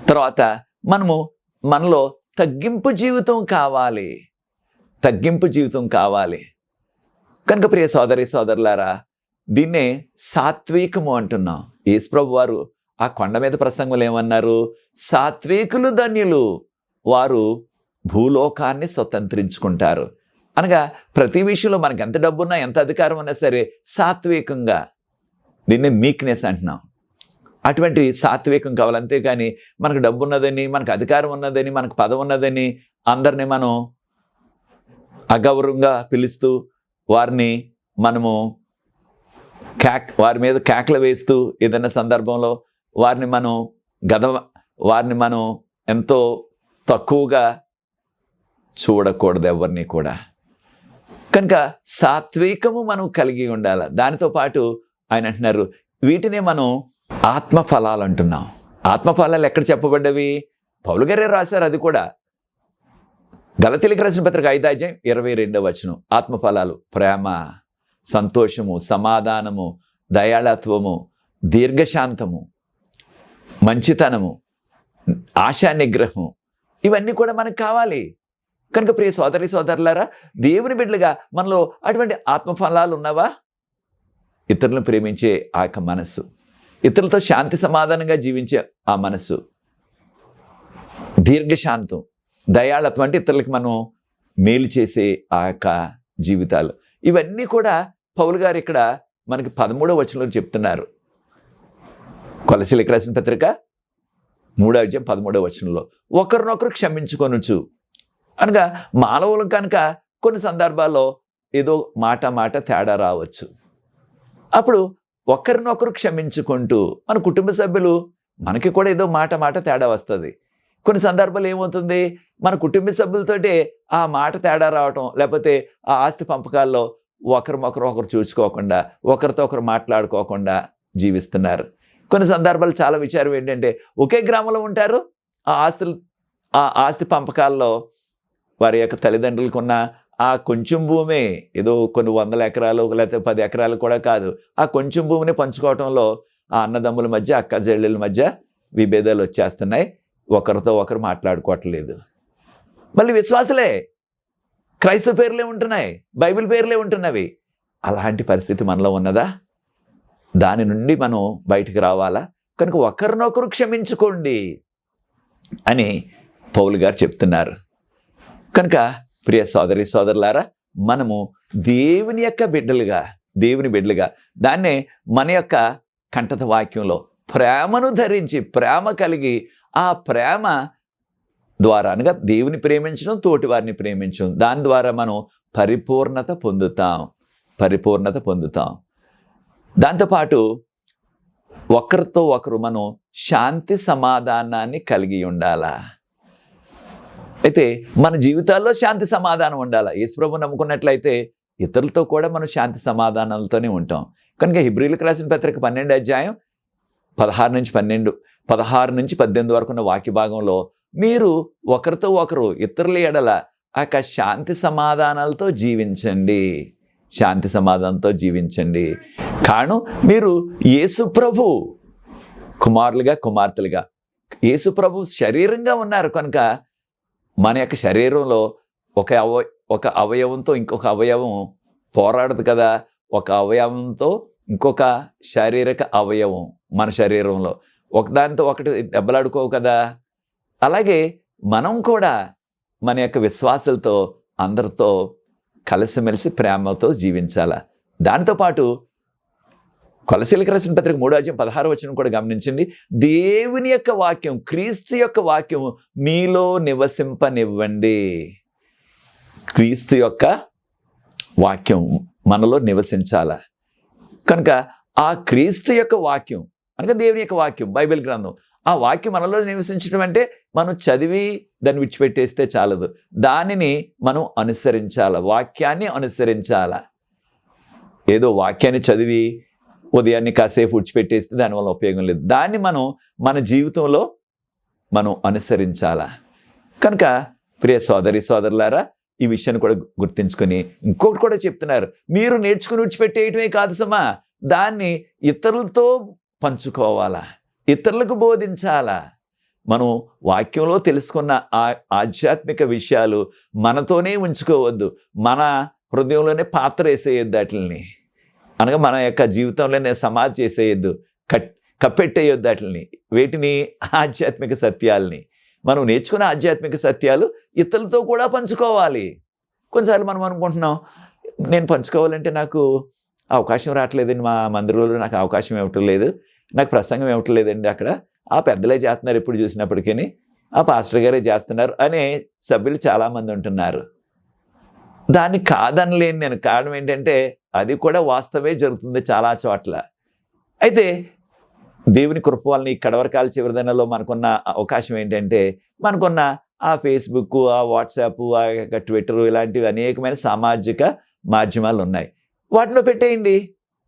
తర్వాత మనలో తగ్గింపు జీవితం కావాలి, తగ్గింపు జీవితం కావాలి. కనుక ప్రియ సోదరి సోదరులారా, దీన్నే సాత్వికము అంటున్నాం. యేసుప్రభు వారు ఆ కొండ మీద ప్రసంగంలో ఏమన్నారు? సాత్వికులు ధన్యులు, వారు భూలోకాన్ని స్వతంత్రించుకుంటారు. అనగా ప్రతి విషయంలో మనకు ఎంత డబ్బున్నా, ఎంత అధికారం ఉన్నా సరే సాత్వికంగా, దీన్ని మీక్నెస్ అంటున్నాం. అటువంటి సాత్వికం కావాలి. అంతేకాని మనకు డబ్బు ఉన్నదని, మనకు అధికారం ఉన్నదని, మనకు పదవి ఉన్నదని అందరినీ మనం అగౌరవంగా పిలుస్తూ వారిని మనము వారి మీద కేకలు వేస్తూ ఏదైనా సందర్భంలో వారిని మనం ఎంతో తక్కువగా చూడకూడదు ఎవరిని కూడా. కనుక సాత్వికము మనం కలిగి ఉండాలి. దానితో పాటు ఆయన అంటున్నారు, వీటినే మనం ఆత్మఫలాలు అంటున్నాం. ఆత్మఫలాలు ఎక్కడ చెప్పబడ్డవి? పౌలు గారే రాశారు. అది కూడా గలతీయులకు రాసిన పత్రిక 5వ అధ్యాయం 22వ వచనం. ఆత్మఫలాలు ప్రేమ, సంతోషము, సమాధానము, దయాళత్వము, దీర్ఘశాంతము, మంచితనము, ఆశా నిగ్రహం, ఇవన్నీ కూడా మనకు కావాలి. కనుక ప్రియ సోదరి సోదరులారా, దేవుని బిడ్డలుగా మనలో అటువంటి ఆత్మఫలాలు ఉన్నవా? ఇతరులను ప్రేమించే ఆ యొక్క మనస్సు, ఇతరులతో శాంతి సమాధానంగా జీవించే ఆ మనస్సు, దీర్ఘశాంతం, దయాళత్వం అంటే ఇతరులకు మనం మేలు చేసే ఆ యొక్క జీవితాలు. ఇవన్నీ కూడా పౌలు గారు ఇక్కడ మనకి 13వ వచనంలో చెప్తున్నారు. కొలస్సీలకు రాసిన పత్రిక 3వ అధ్యాయం 13వ వచనంలో ఒకరినొకరు క్షమించుకొనుచు అనగా మానవులు కనుక కొన్ని సందర్భాల్లో ఏదో మాట తేడా రావచ్చు. అప్పుడు ఒకరినొకరు క్షమించుకుంటూ మన కుటుంబ సభ్యులు మనకి కూడా ఏదో మాట తేడా వస్తుంది. కొన్ని సందర్భాలు ఏమవుతుంది, మన కుటుంబ సభ్యులతోటి ఆ మాట తేడా రావటం, లేకపోతే ఆ ఆస్తి పంపకాల్లో ఒకరు చూసుకోకుండా ఒకరితో ఒకరు మాట్లాడుకోకుండా జీవిస్తున్నారు. కొన్ని సందర్భాలు చాలా విచారం ఏంటంటే ఒకే గ్రామంలో ఉంటారు, ఆ ఆస్తి పంపకాల్లో వారి యొక్క తల్లిదండ్రులకు ఉన్న ఆ కొంచెం భూమే ఏదో కొన్ని 100 ఎకరాలు లేకపోతే 10 ఎకరాలు కూడా కాదు, ఆ కొంచెం భూమిని పంచుకోవటంలో ఆ అన్నదమ్ముల మధ్య అక్క చెల్లెళ్ళ మధ్య విభేదాలు వచ్చేస్తున్నాయి, ఒకరితో ఒకరు మాట్లాడుకోవట్లేదు. మళ్ళీ విశ్వాసులే, క్రైస్తవ పేర్లే ఉంటున్నాయి, బైబిల్ పేర్లే ఉంటున్నవి. అలాంటి పరిస్థితి మనలో ఉన్నదా? దాని నుండి మనం బయటికి రావాలా? కనుక ఒకరినొకరు క్షమించుకోండి అని పౌలు గారు చెప్తున్నారు. కనుక ప్రియ సోదరి సోదరులారా, మనము దేవుని బిడ్డలుగా దాన్నే మన యొక్క కంఠత వాక్యంలో ప్రేమను ధరించి, ప్రేమ కలిగి, ఆ ప్రేమ ద్వారా అనగా దేవుని ప్రేమించడం, తోటి వారిని ప్రేమించడం, దాని ద్వారా మనం పరిపూర్ణత పొందుతాం. దాంతోపాటు ఒకరితో ఒకరు మనం శాంతి సమాధానాన్ని కలిగి ఉండాలా. అయితే మన జీవితాల్లో శాంతి సమాధానం ఉండాలా. యేసుప్రభువు నమ్ముకున్నట్లయితే ఇతరులతో కూడా మనం శాంతి సమాధానాలతోనే ఉంటాం. కనుక హెబ్రీయులకు రాసిన పత్రిక 12వ అధ్యాయం 16 నుంచి 18 వరకు ఉన్న వాక్య భాగంలో మీరు ఒకరితో ఒకరు ఇతరుల ఎడల ఆ యొక్క శాంతి సమాధానాలతో జీవించండి. కారణం మీరు యేసుప్రభు కుమార్తెలుగా యేసుప్రభు శరీరంగా ఉన్నారు. కనుక మన యొక్క శరీరంలో ఒక అవయవంతో ఇంకొక అవయవం పోరాడదు కదా. ఒక అవయవంతో ఇంకొక శారీరక అవయవం మన శరీరంలో ఒకదానితో ఒకటి దెబ్బలాడుకోవు కదా. అలాగే మనం కూడా మన యొక్క విశ్వాసాలతో అందరితో కలిసిమెలిసి ప్రేమతో జీవించాలా. దాంతోపాటు కొలస్సీలకు రాసిన పత్రిక 3వ అధ్యాయం 16వ వచనం కూడా గమనించండి. దేవుని యొక్క వాక్యం, క్రీస్తు యొక్క వాక్యం మీలో నివసింపనివ్వండి. క్రీస్తు యొక్క వాక్యం మనలో నివసించాల. కనుక ఆ క్రీస్తు యొక్క వాక్యం అనగా దేవుని యొక్క వాక్యం, బైబిల్ గ్రంథం, ఆ వాక్యం మనలో నివసించడం అంటే మనం చదివి దాన్ని విడిచిపెట్టేస్తే చాలదు, దానిని మనం వాక్యాన్ని అనుసరించాల. ఏదో వాక్యాన్ని చదివి ఉదయాన్ని కాసేపు విడిచిపెట్టేస్తే దానివల్ల ఉపయోగం లేదు. దాన్ని మన జీవితంలో మనం అనుసరించాలా. కనుక ప్రియ సోదరి సోదరులారా, ఈ విషయాన్ని కూడా గుర్తించుకొని ఇంకొకటి కూడా చెప్తున్నారు. మీరు నేర్చుకుని విడిచిపెట్టేయటమే కాదు సమా, దాన్ని ఇతరులతో పంచుకోవాలా, ఇతరులకు బోధించాలా. మనం వాక్యంలో తెలుసుకున్న ఆధ్యాత్మిక విషయాలు మనతోనే ఉంచుకోవద్దు, మన హృదయంలోనే పాత్ర వేసేయద్దు, వాటిని అనగా మన యొక్క జీవితంలోనే సమాధి చేసేయద్దు, కప్పెట్టేయొద్దు వాటిని. వేటిని? ఆధ్యాత్మిక సత్యాలని. మనం నేర్చుకున్న ఆధ్యాత్మిక సత్యాలు ఇతరులతో కూడా పంచుకోవాలి. కొన్నిసార్లు మనం అనుకుంటున్నాం, నేను పంచుకోవాలంటే నాకు అవకాశం రావట్లేదండి, మా మందిరంలో నాకు అవకాశం ఇవ్వటం లేదు, నాకు ప్రసంగం ఇవ్వటం లేదండి, అక్కడ ఆ పెద్దలే చేస్తున్నారు, ఎప్పుడు చూసినప్పటికీ ఆ పాస్టర్ గారే చేస్తున్నారు అనే సభ్యులు చాలామంది ఉంటున్నారు. దాన్ని కాదనలేని నేను. కారణం ఏంటంటే అది కూడా వాస్తవే జరుగుతుంది చాలా చోట్ల. అయితే దేవుని కృప వలన ఈ కడవరకాల చివరి దినాల్లో మనకున్న అవకాశం ఏంటంటే, మనకున్న ఆ ఫేస్బుక్, ఆ వాట్సాప్, ఆ ట్విట్టర్, ఇలాంటివి అనేకమైన సామాజిక మాధ్యమాలు ఉన్నాయి. వాటిలో పెట్టేయండి.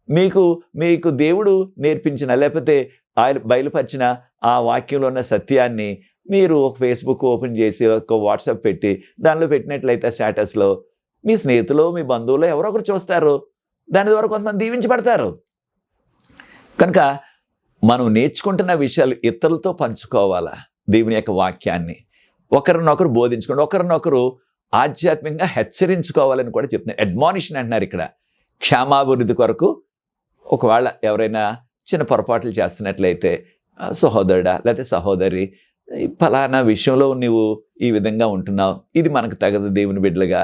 మీకు దేవుడు నేర్పించిన లేకపోతే ఆయన బయలుపరిచిన ఆ వాక్యంలో ఉన్న సత్యాన్ని మీరు ఒక ఫేస్బుక్ ఓపెన్ చేసి ఒక వాట్సాప్ పెట్టి దానిలో పెట్టినట్లయితే స్టేటస్లో మీ స్నేహితులు, మీ బంధువులు ఎవరో ఒకరు చూస్తారు, దాని ద్వారా కొంతమంది దీవించబడతారు. కనుక మనం నేర్చుకుంటున్న విషయాలు ఇతరులతో పంచుకోవాలా. దేవుని యొక్క వాక్యాన్ని ఒకరినొకరు బోధించుకోండి, ఒకరినొకరు ఆధ్యాత్మికంగా హెచ్చరించుకోవాలని కూడా చెప్తున్నారు. అడ్మానిషన్ అంటున్నారు ఇక్కడ. క్షేమాభివృద్ధి కొరకు ఒకవేళ ఎవరైనా చిన్న పొరపాట్లు చేస్తున్నట్లయితే సహోదరుడా లేకపోతే సహోదరి, ఫలానా విషయంలో నువ్వు ఈ విధంగా ఉంటున్నావు, ఇది మనకు తగదు దేవుని బిడ్డలుగా.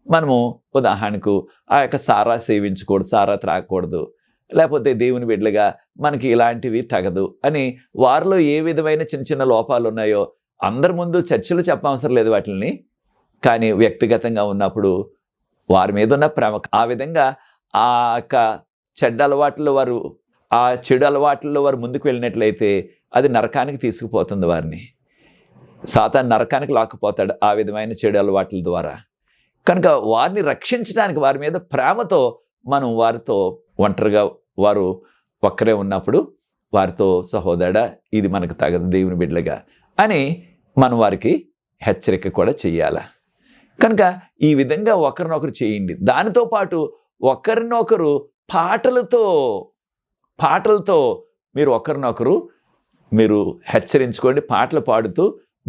మనము ఉదాహరణకు ఆ యొక్క సారా సేవించకూడదు, సారా త్రాగకూడదు, లేకపోతే దేవుని బిడ్డలుగా మనకి ఇలాంటివి తగదు అని వారిలో ఏ విధమైన చిన్న చిన్న లోపాలు ఉన్నాయో అందరి ముందు చర్చలు చెప్పవసరం లేదు వాటిని. కానీ వ్యక్తిగతంగా ఉన్నప్పుడు వారి మీద ఉన్న ప్రేమ ఆ విధంగా ఆ యొక్క చెడ్డ అలవాట్లలో వారు, ఆ చెడు అలవాట్లలో వారు ముందుకు వెళ్ళినట్లయితే అది నరకానికి తీసుకుపోతుంది వారిని. సాతాను నరకానికి లాక్కుపోతాడు ఆ విధమైన చెడు అలవాట్ల ద్వారా. కనుక వారిని రక్షించడానికి వారి మీద ప్రేమతో మనం వారితో ఒంటరిగా వారు ఒక్కరే ఉన్నప్పుడు వారితో సహోదరుడా ఇది మనకు తగదు దేవుని బిడ్డలుగా అని మనం వారికి హెచ్చరిక కూడా చెయ్యాలి. కనుక ఈ విధంగా ఒకరినొకరు చేయండి. దానితో పాటు ఒకరినొకరు పాటలతో మీరు ఒకరినొకరు మీరు హెచ్చరించుకోండి. పాటలు పాడుతూ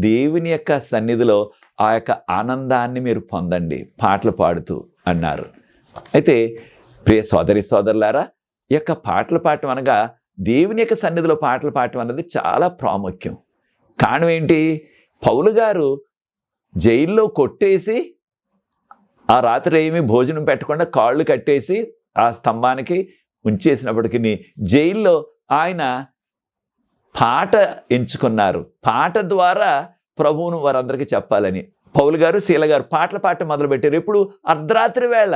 దేవుని యొక్క సన్నిధిలో ఆ యొక్క ఆనందాన్ని మీరు పొందండి పాటలు పాడుతూ అన్నారు. అయితే ప్రియ సోదరి సోదరులారా, ఈ యొక్క పాటలు పాడటం అనగా దేవుని యొక్క సన్నిధిలో పాటలు పాడటం అన్నది చాలా ప్రాముఖ్యం. కారణం ఏంటి? పౌలు గారు జైల్లో కొట్టేసి ఆ రాత్రి ఏమీ భోజనం పెట్టకుండా కాళ్ళు కట్టేసి ఆ స్తంభానికి ఉంచేసినప్పటికీ జైల్లో ఆయన పాట ఎంచుకున్నారు. పాట ద్వారా ప్రభువును వారందరికీ చెప్పాలని పౌలు గారు శీల గారు పాటలు పాడటం మొదలుపెట్టారు. ఎప్పుడు? అర్ధరాత్రి వేళ.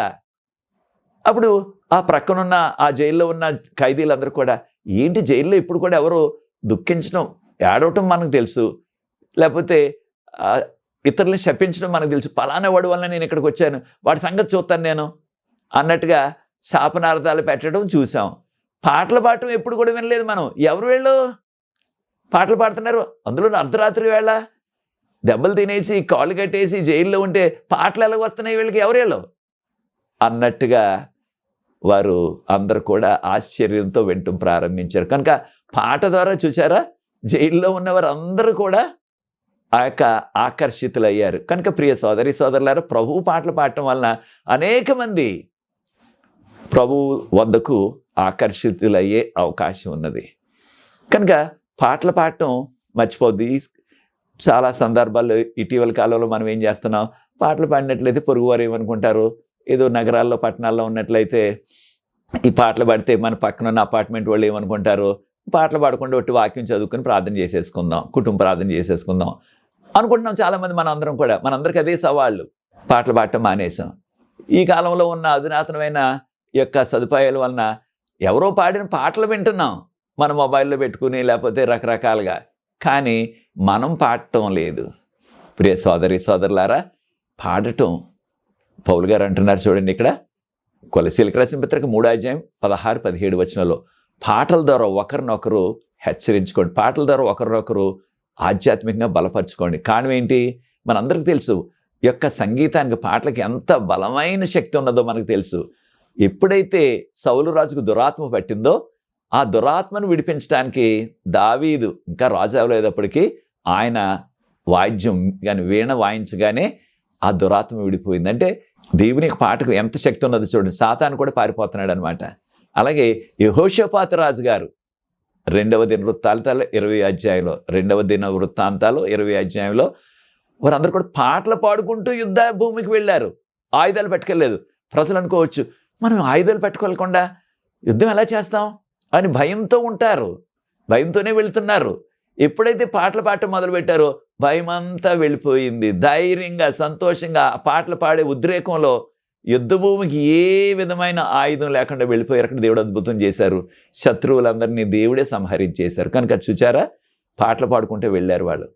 అప్పుడు ఆ ప్రక్కనున్న ఆ జైల్లో ఉన్న ఖైదీలందరూ కూడా ఏంటి జైల్లో ఇప్పుడు కూడా ఎవరు దుఃఖించడం ఏడవటం మనకు తెలుసు, లేకపోతే ఇతరులను శపించడం మనకు తెలుసు, పలానా వాడి వల్ల నేను ఇక్కడికి వచ్చాను, వాడి సంగతి చూస్తాను నేను అన్నట్టుగా శాపనార్థాలు పెట్టడం చూసాం. పాటలు పాడటం ఎప్పుడు కూడా వినలేదు మనం. ఎవరు వీళ్ళు పాటలు పాడుతున్నారు? అందులో అర్ధరాత్రి వేళ దెబ్బలు తినేసి కాళ్ళు కట్టేసి జైల్లో ఉంటే పాటలు ఎలాగ వస్తున్నాయి వీళ్ళకి, ఎవరు వీళ్ళు అన్నట్టుగా వారు అందరూ కూడా ఆశ్చర్యంతో వినటం ప్రారంభించారు. కనుక పాట ద్వారా చూసారా జైల్లో ఉన్నవారు అందరూ కూడా ఆ యొక్క ఆకర్షితులయ్యారు. కనుక ప్రియ సోదరి సోదరులారా, ప్రభువు పాటలు పాడటం వలన అనేక మంది ప్రభువు వద్దకు ఆకర్షితులయ్యే అవకాశం ఉన్నది. కనుక పాటలు పాడటం మర్చిపోద్ది. చాలా సందర్భాల్లో ఇటీవల కాలంలో మనం ఏం చేస్తున్నాం, పాటలు పాడినట్లయితే పొరుగువారు ఏమనుకుంటారు, ఏదో నగరాల్లో పట్టణాల్లో ఉన్నట్లయితే ఈ పాటలు పాడితే మన పక్కన ఉన్న అపార్ట్మెంట్ వాళ్ళు ఏమనుకుంటారు, పాటలు పాడకుండా ఒట్టి వాక్యం చదువుకుని ప్రార్థన చేసేసుకుందాం, కుటుంబ ప్రార్థన చేసేసుకుందాం అనుకుంటున్నాం చాలామంది. మనం అందరం కూడా, మనందరికీ అదే సవాళ్ళు. పాటలు పాడటం మానేసాం. ఈ కాలంలో ఉన్న అధునాతనమైన యొక్క సదుపాయాల వలన ఎవరో పాడిన పాటలు వింటున్నాం మన మొబైల్లో పెట్టుకుని, లేకపోతే రకరకాలుగా. కానీ మనం పాడటం లేదు. ప్రియ సోదరి సోదరులారా, పాడటం పౌలు గారు అంటున్నారు చూడండి ఇక్కడ కొలసీలకు రాసిన పత్రిక 3:16-17 వచనంలో పాటల ద్వారా ఒకరినొకరు హెచ్చరించుకోండి, పాటల ద్వారా ఒకరినొకరు ఆధ్యాత్మికంగా బలపరచుకోండి. కారణం ఏంటి? మనందరికీ తెలుసు ఈ యొక్క సంగీతానికి పాటలకి ఎంత బలమైన శక్తి ఉన్నదో మనకు తెలుసు. ఎప్పుడైతే సౌలు రాజుకు దురాత్మ పట్టిందో ఆ దురాత్మను విడిపించడానికి దావీదు ఇంకా రాజు అవ్వలేదప్పటికీ ఆయన వాయిద్యం కానీ వీణ వాయించగానే ఆ దురాత్మ విడిపోయింది. అంటే దేవుని పాటకు ఎంత శక్తి ఉన్నదో చూడండి. సాతాను కూడా పారిపోతున్నాడు అనమాట. అలాగే యెహోషాపాతు రాజు గారు 2వ దినవృత్తాంతాలు 20వ అధ్యాయంలో 2వ దినవృత్తాంతాలు 20వ అధ్యాయంలో వారందరూ కూడా పాటలు పాడుకుంటూ యుద్ధ భూమికి వెళ్ళారు. ఆయుధాలు పెట్టుకెళ్ళలేదు. ప్రజలు అనుకోవచ్చు, మనం ఆయుధాలు పెట్టుకోలేకుండా యుద్ధం ఎలా చేస్తాం అని భయంతో ఉంటారు, భయంతోనే వెళుతున్నారు. ఎప్పుడైతే పాటలు పాడటం మొదలుపెట్టారో భయం అంతా వెళ్ళిపోయింది. ధైర్యంగా సంతోషంగా పాటలు పాడే ఉద్రేకంలో యుద్ధ భూమికి ఏ విధమైన ఆయుధం లేకుండా వెళ్ళిపోయారు. అక్కడ దేవుడు అద్భుతం చేశారు. శత్రువులందరినీ దేవుడే సంహరించేశారు. కనుక చూచారా, పాటలు పాడుకుంటూ వెళ్ళారు వాళ్ళు.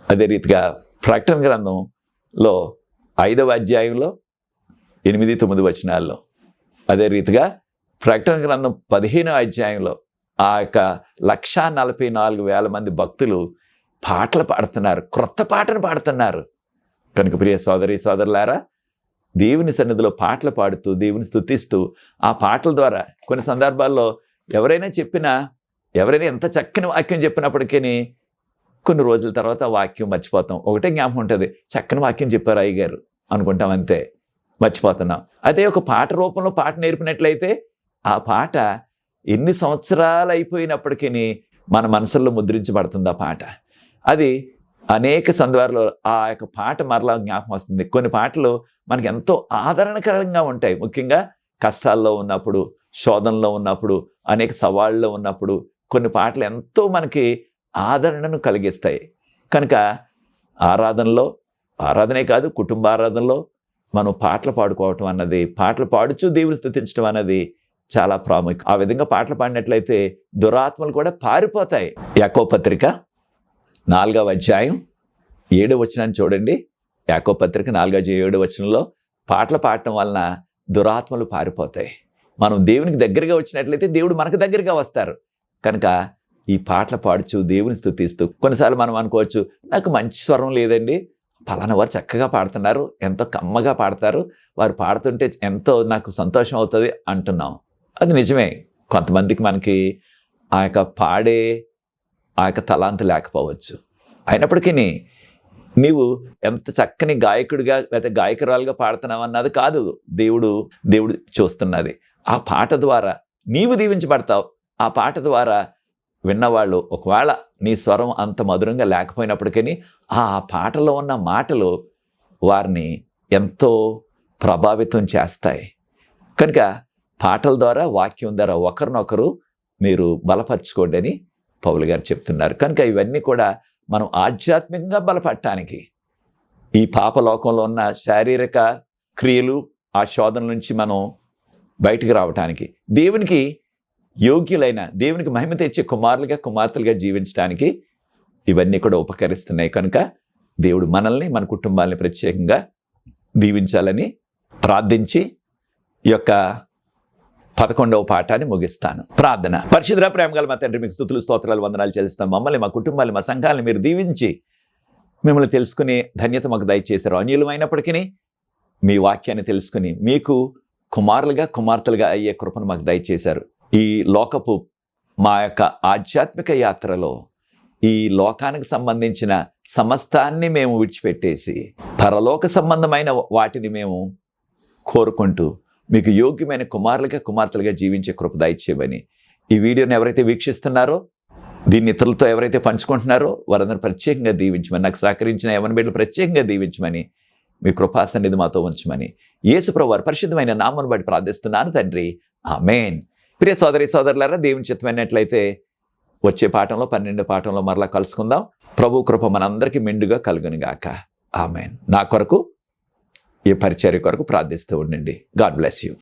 అదే రీతిగా ప్రకటన గ్రంథంలో 5వ అధ్యాయంలో 8-9 వచనాల్లో, అదే రీతిగా ప్రకటన గ్రంథం 15వ అధ్యాయంలో ఆ యొక్క 144,000 మంది భక్తులు పాటలు పాడుతున్నారు, క్రొత్త పాటను పాడుతున్నారు. కనుక ప్రియ సోదరి సోదరులారా, దేవుని సన్నిధిలో పాటలు పాడుతూ దేవుని స్తుతిస్తూ ఆ పాటల ద్వారా కొన్ని సందర్భాల్లో ఎవరైనా ఎంత చక్కని వాక్యం చెప్పినప్పటికీ కొన్ని రోజుల తర్వాత ఆ వాక్యం మర్చిపోతాం. ఒకటే జ్ఞాపకం ఉంటుంది, చక్కని వాక్యం చెప్పారు అయ్యగారు అనుకుంటాం, అంతే, మర్చిపోతున్నాం. అదే ఒక పాట రూపంలో పాట నేర్పినట్లయితే ఆ పాట ఎన్ని సంవత్సరాలు అయిపోయినప్పటికీ మన మనసుల్లో ముద్రించబడుతుంది ఆ పాట. అది అనేక సందర్భాల్లో ఆ యొక్క పాట మరలా జ్ఞాపకం వస్తుంది. కొన్ని పాటలు మనకి ఎంతో ఆదరణకరంగా ఉంటాయి. ముఖ్యంగా కష్టాల్లో ఉన్నప్పుడు, శోధనలో ఉన్నప్పుడు, అనేక సవాళ్ళలో ఉన్నప్పుడు కొన్ని పాటలు ఎంతో మనకి ఆదరణను కలిగిస్తాయి. కనుక ఆరాధనే కాదు, కుటుంబ ఆరాధనలో మనం పాటలు పాడుకోవటం అన్నది, పాటలు పాడుచూ దేవుని స్తుతించడం అన్నది చాలా ప్రాముఖ్యం. ఆ విధంగా పాటలు పాడినట్లయితే దురాత్మలు కూడా పారిపోతాయి. యాకోబు పత్రిక 4వ అధ్యాయం 7వ వచనాన్ని చూడండి. యాకోబు పత్రిక 4వ అధ్యాయం 7వ వచనంలో పాటలు పాడటం వలన దురాత్మలు పారిపోతాయి. మనం దేవునికి దగ్గరగా వచ్చినట్లయితే దేవుడు మనకు దగ్గరగా వస్తారు. కనుక ఈ పాటలు పాడుచు దేవుని స్తుతిస్తూ, కొన్నిసార్లు మనం అనుకోవచ్చు, నాకు మంచి స్వరం లేదండి, పలానా వారు చక్కగా పాడుతున్నారు, ఎంతో కమ్మగా పాడతారు, వారు పాడుతుంటే ఎంతో నాకు సంతోషం అవుతుంది అంటున్నాం. అది నిజమే. కొంతమందికి మనకి ఆ యొక్క పాడే ఆ యొక్క తలాంత లేకపోవచ్చు. అయినప్పటికీ నీవు ఎంత చక్కని గాయకుడిగా లేకపోతే గాయకురాలుగా పాడుతున్నావు అన్నది కాదు దేవుడు చూస్తున్నది. ఆ పాట ద్వారా నీవు దీవించబడతావు. ఆ పాట ద్వారా విన్నవాళ్ళు ఒకవేళ నీ స్వరం అంత మధురంగా లేకపోయినప్పటికీ ఆ పాటలో ఉన్న మాటలు వారిని ఎంతో ప్రభావితం చేస్తాయి. కనుక పాటల ద్వారా, వాక్యం ద్వారా ఒకరినొకరు మీరు బలపరచుకోండి అని పౌలు గారు చెప్తున్నారు. కనుక ఇవన్నీ కూడా మనం ఆధ్యాత్మికంగా బలపడటానికి, ఈ పాపలోకంలో ఉన్న శారీరక క్రియలు, ఆ శోధన నుంచి మనం బయటికి రావటానికి, దేవునికి యోగ్యులైన, దేవునికి మహిమ తెచ్చే కుమారులుగా కుమార్తెలుగా జీవించడానికి ఇవన్నీ కూడా ఉపకరిస్తున్నాయి. కనుక దేవుడు మనల్ని, మన కుటుంబాలని ప్రత్యేకంగా దీవించాలని ప్రార్థించి ఈ యొక్క 11వ పాఠాన్ని ముగిస్తాను. ప్రార్థన. పరిశుద్ధ ప్రేమగల మా తండ్రి, మీకు స్తుతులు స్తోత్రాలు వందనాలు చెల్లిస్తాం. మమ్మల్ని, మా కుటుంబాన్ని, మా సంఘాలను మీరు దీవించి మిమ్మల్ని తెలుసుకునే ధన్యత మాకు దయచేశారు. అన్యులమైనప్పటికీ మీ వాక్యాన్ని తెలుసుకుని మీకు కుమారులుగా కుమార్తెలుగా అయ్యే కృపను మాకు దయచేశారు. ఈ లోకపు మా యొక్క ఆధ్యాత్మిక యాత్రలో ఈ లోకానికి సంబంధించిన సమస్తాన్ని మేము విడిచిపెట్టేసి పరలోక సంబంధమైన వాటిని మేము కోరుకుంటూ మీకు యోగ్యమైన కుమారులుగా కుమార్తెలుగా జీవించే కృప దయచేయమని, ఈ వీడియోని ఎవరైతే వీక్షిస్తున్నారో, దీన్ని ఇతరులతో ఎవరైతే పంచుకుంటున్నారో వారందరూ ప్రత్యేకంగా దీవించమని, నాకు సహకరించిన యవన బిడ్డలు ప్రత్యేకంగా దీవించమని, మీ కృపా సన్నిధి మాతో ఉంచమని యేసు ప్రభువు వారి పరిశుద్ధమైన నామమును బట్టి ప్రార్థిస్తున్నాను తండ్రి. ఆమేన్. ప్రియ సోదరి సోదరులారా, దేవుని చిత్తమైనట్లయితే వచ్చే పాఠంలో 12వ పాఠంలో మరలా కలుసుకుందాం. ప్రభు కృప మనందరికీ మెండుగా కలుగునుగాక. ఆమేన్. నా కొరకు, ఈ పరిచర్య కొరకు ప్రార్థిస్తూ ఉండండి. God bless you.